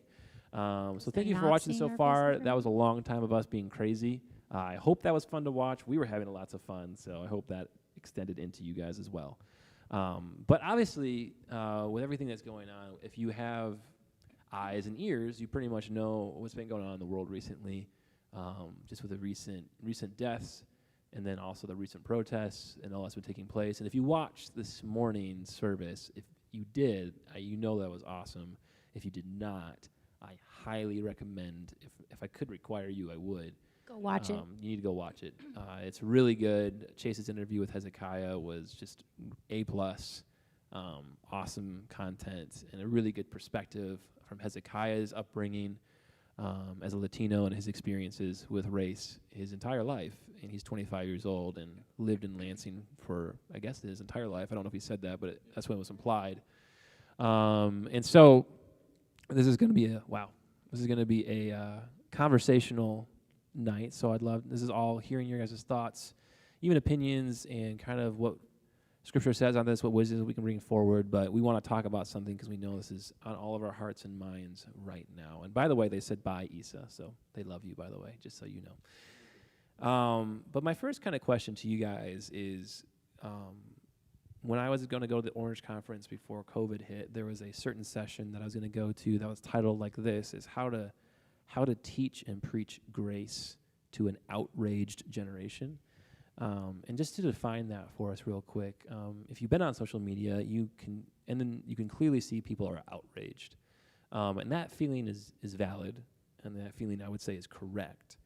So thank you for not watching seeing so our far. faces That was a long time of us being crazy. I hope that was fun to watch. We were having lots of fun, so I hope that extended into you guys as well. But obviously, with everything that's going on, if you have eyes and ears, you pretty much know what's been going on in the world recently, just with the recent deaths, and then also the recent protests and all that's been taking place. And if you watched this morning's service, if you did, you know that was awesome. If you did not, I highly recommend, if I could require you, I would, Go watch it. You need to go watch it. It's really good. Chase's interview with Hezekiah was just A+. Awesome content and a really good perspective from Hezekiah's upbringing as a Latino and his experiences with race his entire life. And he's 25 years old and lived in Lansing for, I guess, his entire life. I don't know if he said that, but that's what was implied. And so this is going to be a conversational night. So this is all hearing your guys' thoughts, even opinions, and kind of what Scripture says on this, what wisdom we can bring forward. But we want to talk about something because we know this is on all of our hearts and minds right now. And by the way, they said bye, Issa, so they love you, by the way, just so you know. But my first kind of question to you guys is, when I was going to go to the Orange Conference before COVID hit, there was a certain session that I was going to go to that was titled like this, is how to teach and preach grace to an outraged generation. And just to define that for us real quick, if you've been on social media, you can clearly see people are outraged. And that feeling is valid, and that feeling, I would say, is correct.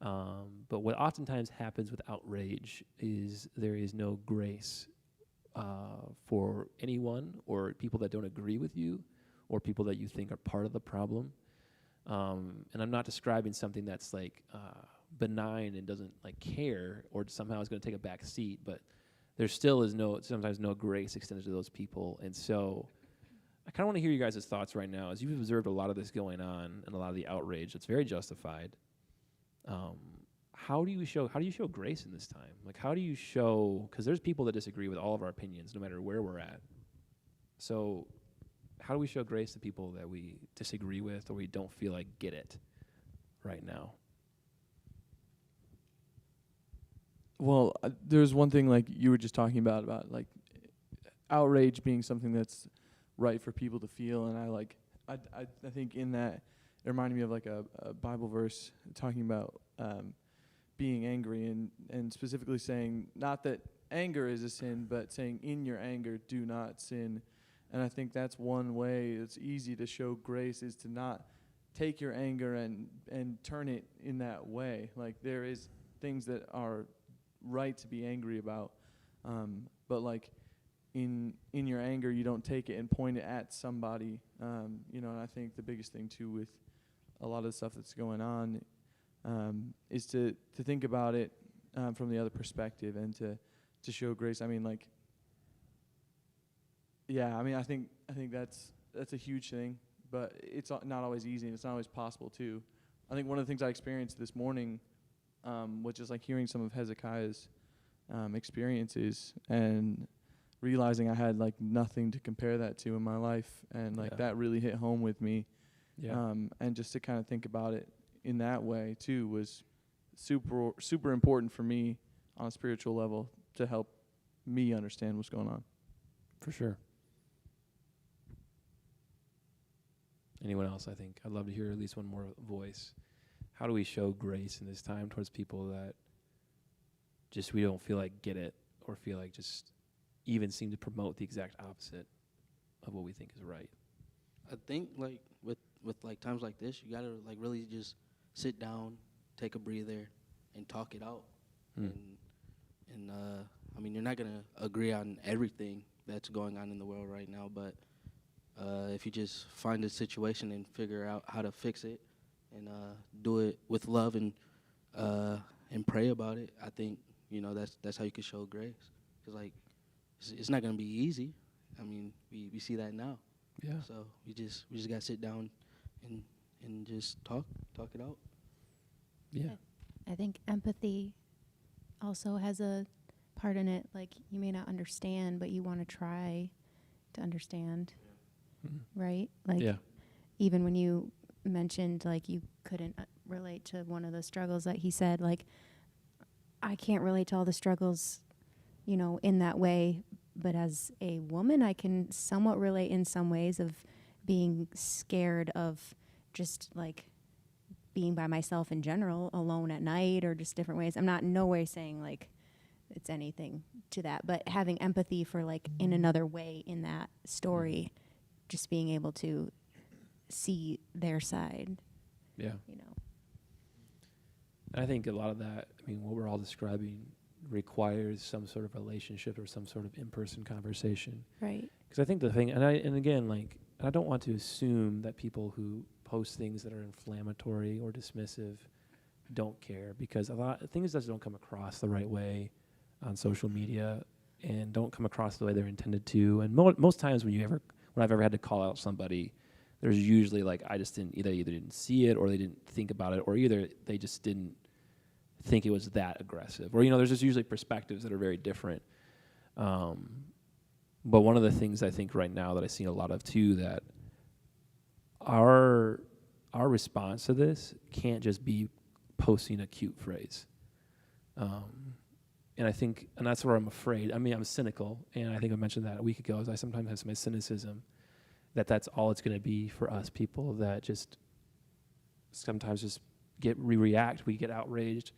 But what oftentimes happens with outrage is there is no grace for anyone, or people that don't agree with you, or people that you think are part of the problem. And I'm not describing something that's like benign and doesn't like care, or somehow is going to take a back seat, but there still is sometimes no grace extended to those people. And so I kind of want to hear you guys' thoughts right now, as you've observed a lot of this going on and a lot of the outrage. It's very justified. How do you show grace in this time? Like, how do you show, because there's people that disagree with all of our opinions, no matter where we're at. So how do we show grace to people that we disagree with or we don't feel like get it right now? Well, there's one thing like you were just talking about like outrage being something that's right for people to feel, and I think in that it reminded me of like a Bible verse talking about being angry and specifically saying not that anger is a sin, but saying in your anger do not sin. And I think that's one way it's easy to show grace, is to not take your anger and turn it in that way. Like, there is things that are right to be angry about, but like in your anger you don't take it and point it at somebody. And I think the biggest thing too with a lot of the stuff that's going on is to think about it from the other perspective and to show grace. I mean, like, yeah, I mean, I think that's a huge thing, but it's not always easy, and it's not always possible too. I think one of the things I experienced this morning, was just like hearing some of Hezekiah's experiences and realizing I had like nothing to compare that to in my life, and like that really hit home with me. Yeah. And just to kind of think about it in that way too was super important for me on a spiritual level to help me understand what's going on. For sure. Anyone else? I think I'd love to hear at least one more voice. How do we show grace in this time towards people that just we don't feel like get it, or feel like just even seem to promote the exact opposite of what we think is right? I think like with like times like this, you gotta like really just sit down, take a breather, and talk it out. And I mean, you're not gonna agree on everything that's going on in the world right now, but if you just find a situation and figure out how to fix it, and do it with love and pray about it, I think that's how you can show grace. 'Cause like it's not gonna be easy. I mean, we see that now. Yeah. So we just gotta sit down and just talk it out. Yeah. I think empathy also has a part in it. Like, you may not understand, but you want to try to understand, right? Like, even when you mentioned, like, you couldn't relate to one of the struggles that he said, like, I can't relate to all the struggles, in that way. But as a woman, I can somewhat relate in some ways of being scared of just, like, being by myself in general, alone at night, or just different ways. I'm not in no way saying, like, it's anything to that, but having empathy for, like, in another way in that story, just being able to see their side, Yeah. And I think a lot of that, I mean, what we're all describing requires some sort of relationship or some sort of in-person conversation. Right. Because I think the thing, and again, like, I don't want to assume that people who post things that are inflammatory or dismissive don't care, because a lot of things just don't come across the right way on social media and don't come across the way they're intended to. And most times when I've ever had to call out somebody, there's usually like I just didn't either didn't see it or they didn't think about it, or either they just didn't think it was that aggressive, or there's just usually perspectives that are very different. But one of the things I think right now that I've seen a lot of too, that our response to this can't just be posting a cute phrase. And I think, and that's where I'm afraid. I mean, I'm cynical, and I think I mentioned that a week ago, as I sometimes have my cynicism, that's all it's going to be for us people that just sometimes just react. We get outraged.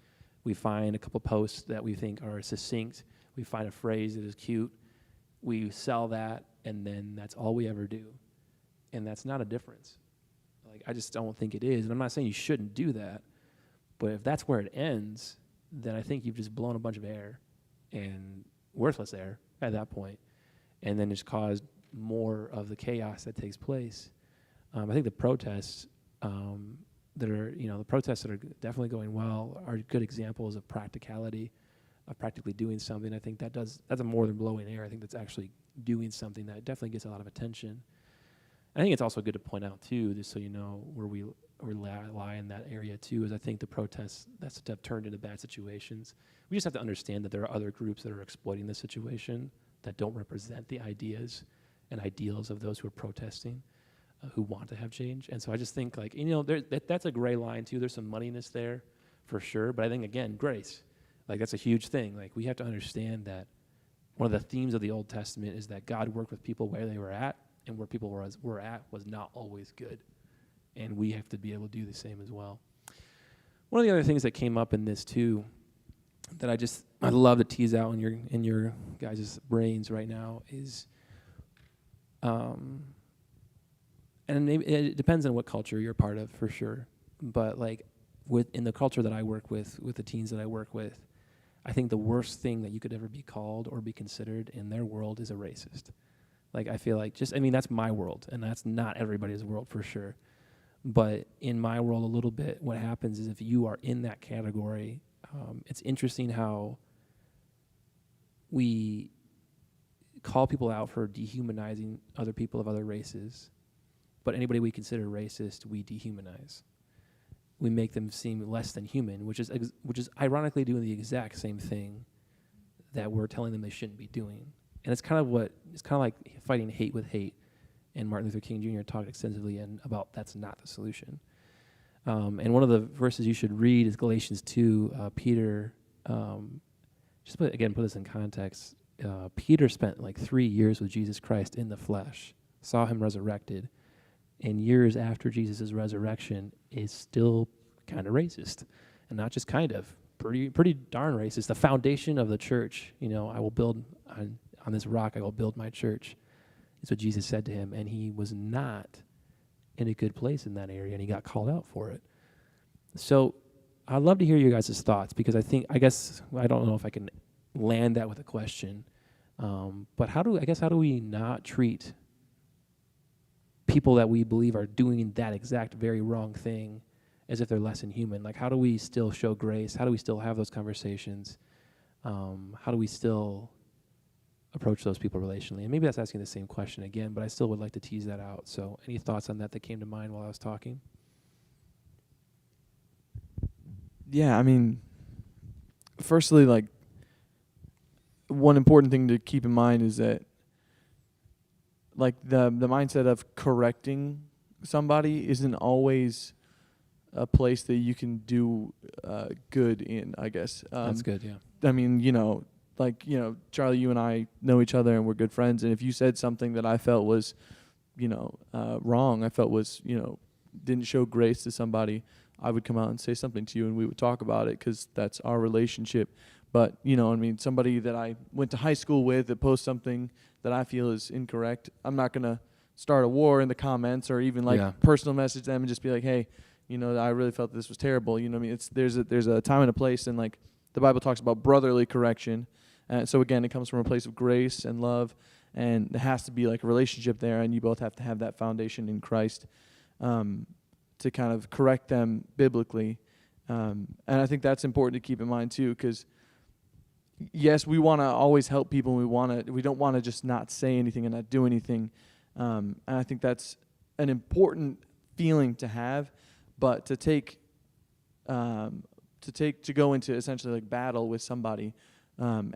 We find a couple posts that we think are succinct. We find a phrase that is cute. We sell that, and then that's all we ever do. And that's not a difference. Like, I just don't think it is. And I'm not saying you shouldn't do that, but if that's where it ends, then I think you've just blown a bunch of air, and worthless air at that point, and then just caused more of the chaos that takes place. I think the protests the protests that are definitely going well are good examples of practicality, of practically doing something. I think that's a more than blowing air. I think that's actually doing something that definitely gets a lot of attention. I think it's also good to point out too, just so you know where we lie in that area too, is I think the protests that have turned into bad situations. We just have to understand that there are other groups that are exploiting the situation that don't represent the ideas and ideals of those who are protesting, who want to have change. And so I just think, like, that's a gray line too. There's some muddiness there for sure. But I think, again, grace, like, that's a huge thing. Like, we have to understand that one of the themes of the Old Testament is that God worked with people where they were at, and where people were at was not always good. And we have to be able to do the same as well. One of the other things that came up in this too, that I'd love to tease out in your guys' brains right now is, and maybe it depends on what culture you're part of, for sure. But like in the culture that I work with the teens that I work with, I think the worst thing that you could ever be called or be considered in their world is a racist. Like, I feel like that's my world, and that's not everybody's world for sure. But in my world a little bit, what happens is if you are in that category, it's interesting how we call people out for dehumanizing other people of other races, but anybody we consider racist, we dehumanize. We make them seem less than human, which is ironically doing the exact same thing that we're telling them they shouldn't be doing. And it's kind of like fighting hate with hate. And Martin Luther King Jr. talked extensively about that's not the solution. And one of the verses you should read is Galatians 2. Peter, put this in context. Peter spent like 3 years with Jesus Christ in the flesh, saw him resurrected, and years after Jesus' resurrection is still kind of racist. And not just kind of, pretty darn racist. The foundation of the church, I will build on this rock, I will build my church. It's what Jesus said to him, and he was not in a good place in that area, and he got called out for it. So I'd love to hear you guys' thoughts, because I don't know if I can land that with a question, but how do we not treat people that we believe are doing that exact very wrong thing as if they're less than human? Like, how do we still show grace? How do we still have those conversations? How do we still approach those people relationally? And maybe that's asking the same question again, but I still would like to tease that out. So any thoughts on that came to mind while I was talking? Yeah, I mean, firstly, like, one important thing to keep in mind is that, like, the mindset of correcting somebody isn't always a place that you can do good in, I guess. That's good, yeah. I mean, Charlie, you and I know each other and we're good friends. And if you said something that I felt was, wrong, I felt was, didn't show grace to somebody, I would come out and say something to you and we would talk about it, because that's our relationship. But, somebody that I went to high school with that posts something that I feel is incorrect, I'm not going to start a war in the comments or even personal message them and just be like, hey, I really felt this was terrible. I mean, there's a time and a place, and like the Bible talks about brotherly correction. So again, it comes from a place of grace and love, and there has to be like a relationship there, and you both have to have that foundation in Christ to kind of correct them biblically. And I think that's important to keep in mind too, because yes, we want to always help people, and we don't want to just not say anything and not do anything. And I think that's an important feeling to have, but to go into essentially like battle with somebody,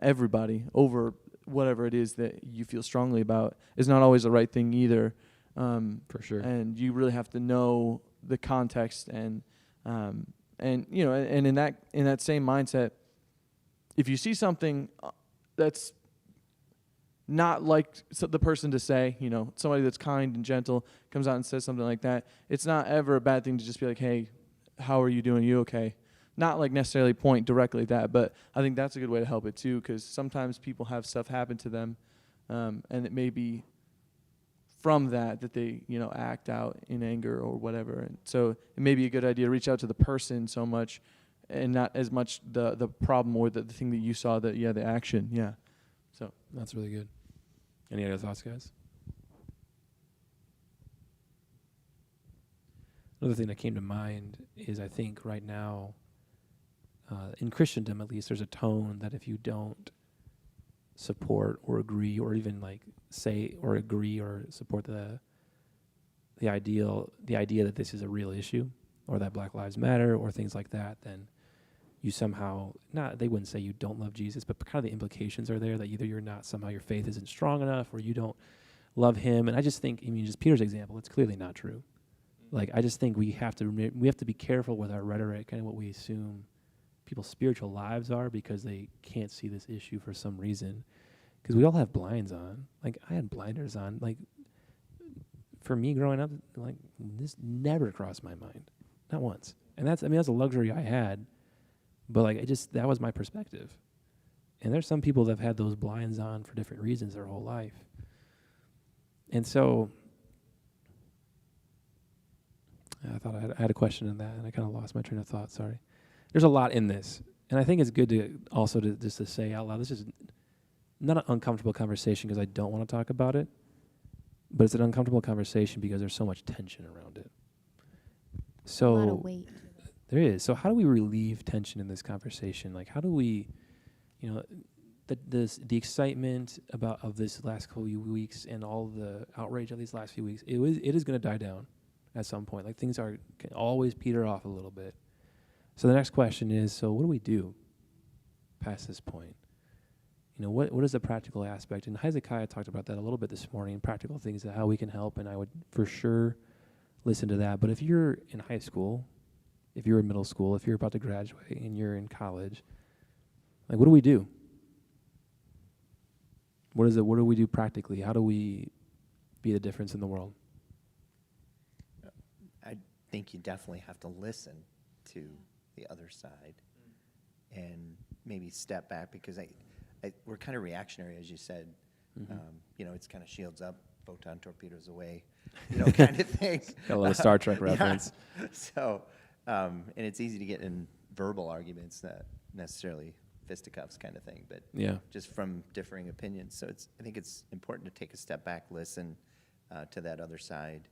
everybody, over whatever it is that you feel strongly about is not always the right thing either. For sure. And you really have to know the context and in that same mindset, if you see something that's not like the person to say, somebody that's kind and gentle comes out and says something like that, it's not ever a bad thing to just be like, hey, how are you doing? You okay? Not like necessarily point directly at that, but I think that's a good way to help it too, because sometimes people have stuff happen to them, and it may be from that they, act out in anger or whatever. And so it may be a good idea to reach out to the person so much and not as much the problem or the thing that you saw, the action. Yeah. So that's really good. Any other thoughts, guys? Another thing that came to mind is I think right now, in Christendom at least, there's a tone that if you don't support or agree or even like say or agree or support the idea that this is a real issue or that Black Lives Matter or things like that, then you somehow, they wouldn't say you don't love Jesus, but kind of the implications are there that either your faith isn't strong enough or you don't love him. And I just think, just Peter's example, it's clearly not true. Like, I just think we have to be careful with our rhetoric and what we assume people's spiritual lives are because they can't see this issue for some reason. Because we all have blinds on. Like, I had blinders on. Like, for me growing up, like, this never crossed my mind. Not once. And that's a luxury I had. But, like, that was my perspective. And there's some people that have had those blinds on for different reasons their whole life. And so, I thought I had a question in that, and I kind of lost my train of thought, sorry. There's a lot in this. And I think it's good to also just to say out loud, this is not an uncomfortable conversation because I don't want to talk about it, but it's an uncomfortable conversation because there's so much tension around it. So a lot of weight. There is. So how do we relieve tension in this conversation? Like, how do we, the excitement of this last couple of weeks and all the outrage of these last few weeks, it is going to die down at some point. Like, things can always peter off a little bit. So the next question is, so what do we do past this point? What is the practical aspect? And Hezekiah talked about that a little bit this morning, practical things, how we can help, and I would for sure listen to that. But if you're in high school, if you're in middle school, if you're about to graduate and you're in college, like, what do we do? What do we do practically? How do we be the difference in the world? I think you definitely have to listen to the other side and maybe step back because we're kind of reactionary, as you said. Mm-hmm. It's kind of shields up, photon torpedoes away, kind of thing. Got a little Star Trek reference. Yeah. So, and it's easy to get in verbal arguments, not necessarily fisticuffs kind of thing, but just from differing opinions. So I think it's important to take a step back, listen to that other side,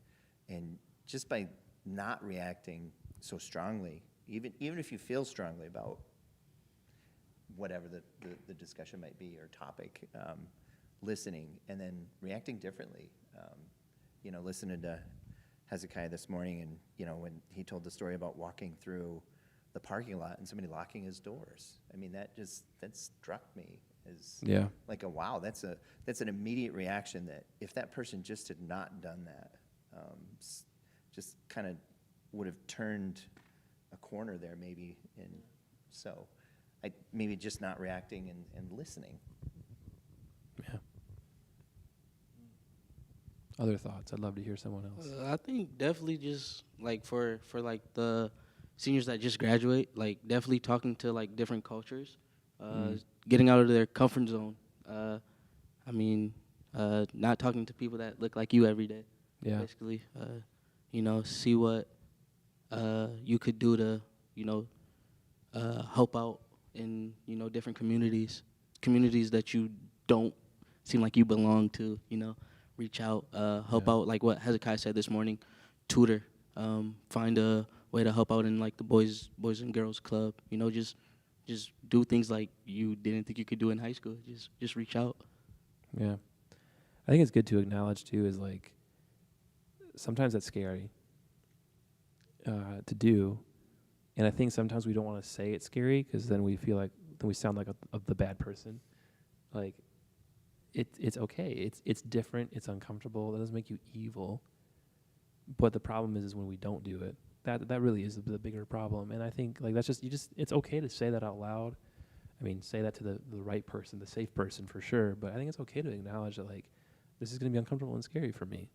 and just by not reacting so strongly, even if you feel strongly about whatever the discussion might be or topic, listening and then reacting differently. Listening to Hezekiah this morning, and when he told the story about walking through the parking lot and somebody locking his doors. I mean, that struck me as like wow. That's an immediate reaction that if that person just had not done that, just kind of would have turned a corner there maybe. And so maybe just not reacting and listening. Yeah. Other thoughts? I'd love to hear someone else. I think definitely just like for like the seniors that just graduate, like definitely talking to like different cultures, getting out of their comfort zone. Not talking to people that look like you every day. Yeah. Basically, see what you could do to, help out in, different communities that you don't seem like you belong to, reach out, help out, like what Hezekiah said this morning, tutor, find a way to help out in like the boys and girls club, just do things like you didn't think you could do in high school. Just reach out. Yeah. I think it's good to acknowledge too is like sometimes that's scary to do. And I think sometimes we don't want to say it's scary because then we feel like then we sound like the bad person. Like it's okay. It's different. It's uncomfortable. That doesn't make you evil. But the problem is when we don't do it. That really is the bigger problem. And I think like that's just it's okay to say that out loud. I mean, say that to the right person, the safe person for sure. But I think it's okay to acknowledge that like this is going to be uncomfortable and scary for me.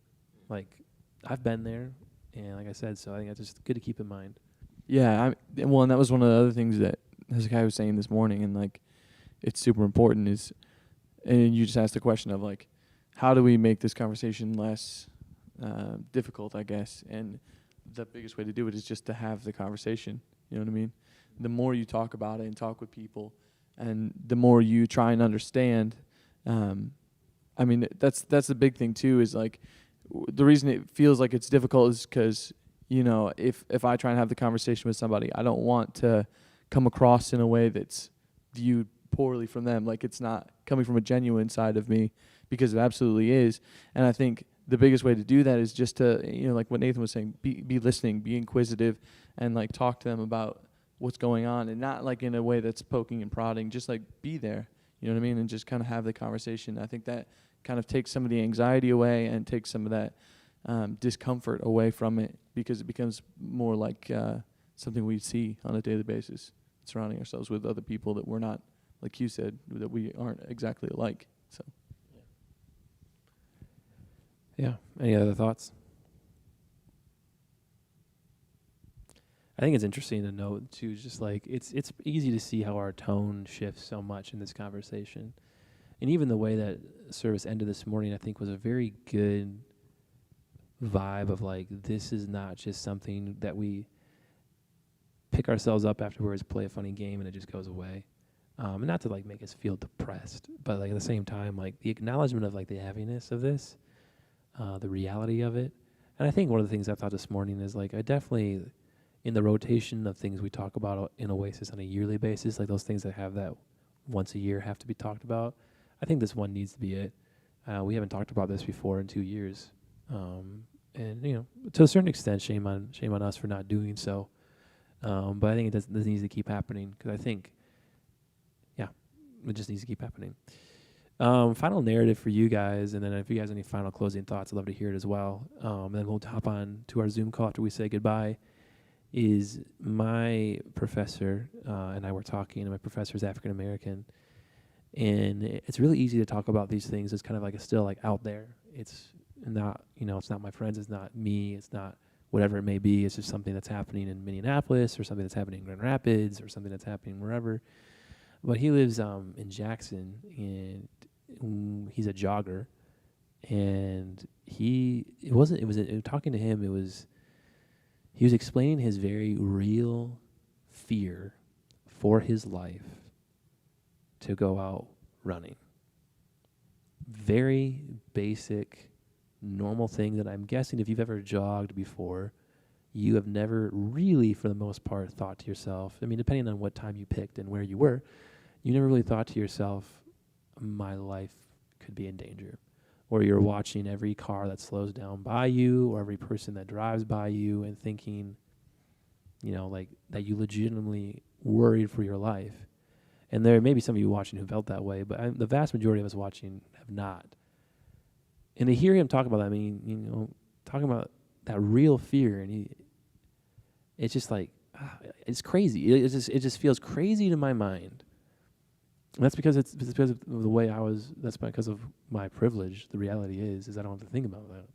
Like I've been there, and like I said, so I think that's just good to keep in mind. Yeah, well, and that was one of the other things that Hezekiah was saying this morning, and like it's super important is, and you just asked the question of like, how do we make this conversation less difficult, I guess, and the biggest way to do it is just to have the conversation. You know what I mean? The more you talk about it and talk with people, and the more you try and understand, I mean, that's the big thing too. Is like the reason it feels like it's difficult is because if I try and have the conversation with somebody, I don't want to come across in a way that's viewed poorly from them. Like it's not coming from a genuine side of me, because it absolutely is. And I think the biggest way to do that is just to, like what Nathan was saying, be listening, be inquisitive, and like talk to them about what's going on, and not like in a way that's poking and prodding, just like be there, you know what I mean? And just kind of have the conversation. I think that kind of takes some of the anxiety away and takes some of that discomfort away from it, because it becomes more like something we see on a daily basis, surrounding ourselves with other people that we're not, like you said, that we aren't exactly alike. So. Yeah. Any other thoughts? I think it's interesting to note too, just like it's easy to see how our tone shifts so much in this conversation. And even the way that service ended this morning, I think was a very good vibe of like, this is not just something that we pick ourselves up afterwards, play a funny game, and it just goes away. And not to like make us feel depressed, but like at the same time, like the acknowledgement of like the heaviness of this, the reality of it. And I think one of the things I thought this morning is like, I definitely, in the rotation of things we talk about in Oasis on a yearly basis, like those things that have that once a year have to be talked about, I think this one needs to be it. We haven't talked about this before in 2 years. And to a certain extent, shame on us for not doing so. But I think this needs to keep happening, because I think, it just needs to keep happening. Final narrative for you guys, and then if you guys have any final closing thoughts, I'd love to hear it as well. And then we'll hop on to our Zoom call after we say goodbye. Is my professor and I were talking, and my professor is African American, and it's really easy to talk about these things. It's kind of like it's still like out there. It's not, it's not my friends, it's not me, it's not whatever it may be. It's just something that's happening in Minneapolis, or something that's happening in Grand Rapids, or something that's happening wherever. But he lives in Jackson, and he's a jogger, and talking to him, he was explaining his very real fear for his life to go out running. Very basic, normal thing that I'm guessing if you've ever jogged before, you have never really, for the most part, thought to yourself, I mean, depending on what time you picked and where you were, you never really thought to yourself, my life could be in danger. Or you're watching every car that slows down by you, or every person that drives by you, and thinking, like that you legitimately worried for your life. And there may be some of you watching who felt that way, but the vast majority of us watching have not. And to hear him talk about that, I mean, talking about that real fear, and it's just like, it's crazy. It just feels crazy to my mind. And that's because it's because of the way I was. That's because of my privilege. The reality is I don't have to think about that.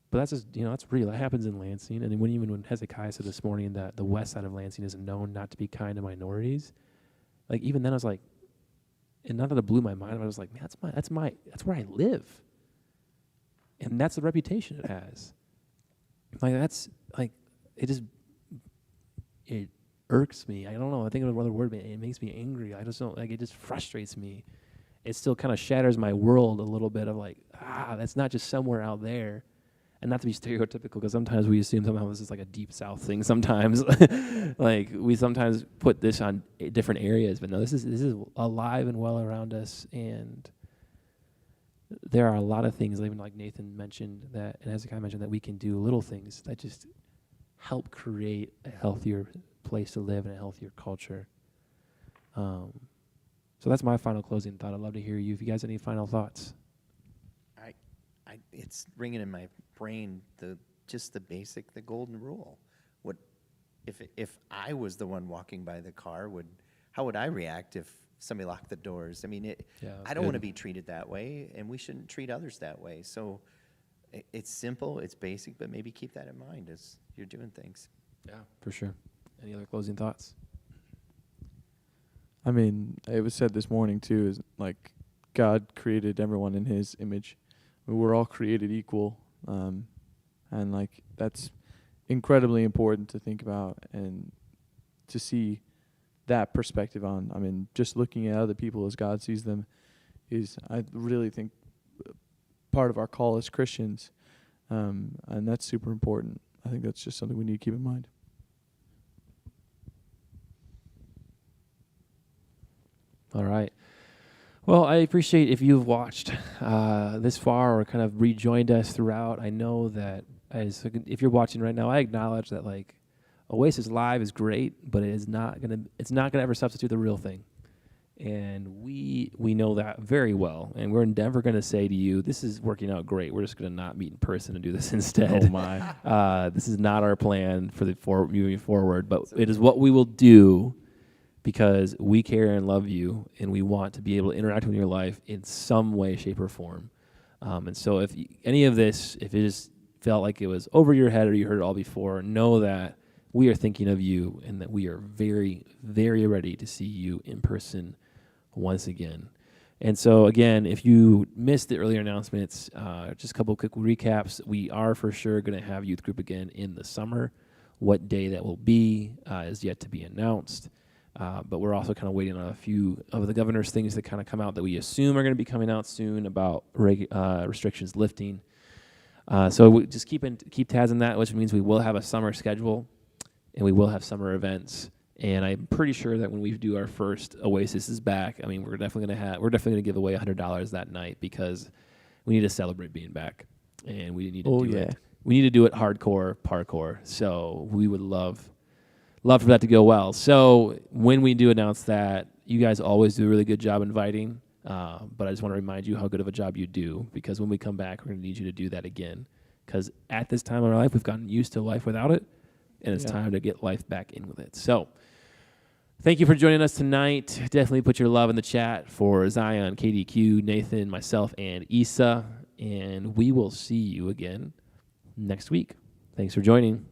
But that's just, that's real. That happens in Lansing. And when Hezekiah said this morning that the west side of Lansing is known not to be kind to minorities, like even then I was like, and not that it blew my mind, but I was like, man, that's where I live, and that's the reputation it has. Like that's like it just it irks me. I don't know. I think of another word. But it makes me angry. I just don't like. It just frustrates me. It still kind of shatters my world a little bit of like, that's not just somewhere out there. And not to be stereotypical, because sometimes we assume somehow this is like a deep south thing. Sometimes, like we sometimes put this on different areas, but no, this is alive and well around us. And there are a lot of things, even like Nathan mentioned that, and Hezekiah mentioned, that we can do little things that just help create a healthier place to live and a healthier culture. So that's my final closing thought. I'd love to hear you. If you guys have any final thoughts. It's ringing in my brain, the golden rule. What if I was the one walking by the car, how would I react if somebody locked the doors? I mean, I don't want to be treated that way, and we shouldn't treat others that way. So it's simple, it's basic, but maybe keep that in mind as you're doing things. Yeah, for sure. Any other closing thoughts? I mean, it was said this morning too, is like God created everyone in His image. We're all created equal, and like that's incredibly important to think about and to see that perspective on. I mean, just looking at other people as God sees them is, I really think, part of our call as Christians, and that's super important. I think that's just something we need to keep in mind. All right. Well, I appreciate if you've watched this far or kind of rejoined us throughout. I know that if you're watching right now, I acknowledge that like Oasis Live is great, but it's not gonna ever substitute the real thing. And we know that very well. And we're never gonna say to you, this is working out great. We're just gonna not meet in person and do this instead. Oh my. This is not our plan for moving forward, but it is what we will do, because we care and love you, and we want to be able to interact with your life in some way, shape, or form. And so if any of this, if it just felt like it was over your head or you heard it all before, know that we are thinking of you and that we are very, very ready to see you in person once again. And so, again, if you missed the earlier announcements, just a couple quick recaps. We are for sure going to have youth group again in the summer. What day that will be is yet to be announced. But we're also kind of waiting on a few of the governor's things that kind of come out that we assume are going to be coming out soon about restrictions lifting. So we just keep tabs on that, which means we will have a summer schedule and we will have summer events. And I'm pretty sure that when we do our first Oasis is back, I mean, we're definitely going to give away $100 that night, because we need to celebrate being back, and we need to do it. We need to do it hardcore, parkour. So we would love for that to go well. So when we do announce that, you guys always do a really good job inviting, but I just want to remind you how good of a job you do, because when we come back, we're going to need you to do that again, because at this time in our life, we've gotten used to life without it, and it's time to get life back in with it. So thank you for joining us tonight. Definitely put your love in the chat for Zion, KDQ, Nathan, myself, and Issa, and we will see you again next week. Thanks for joining.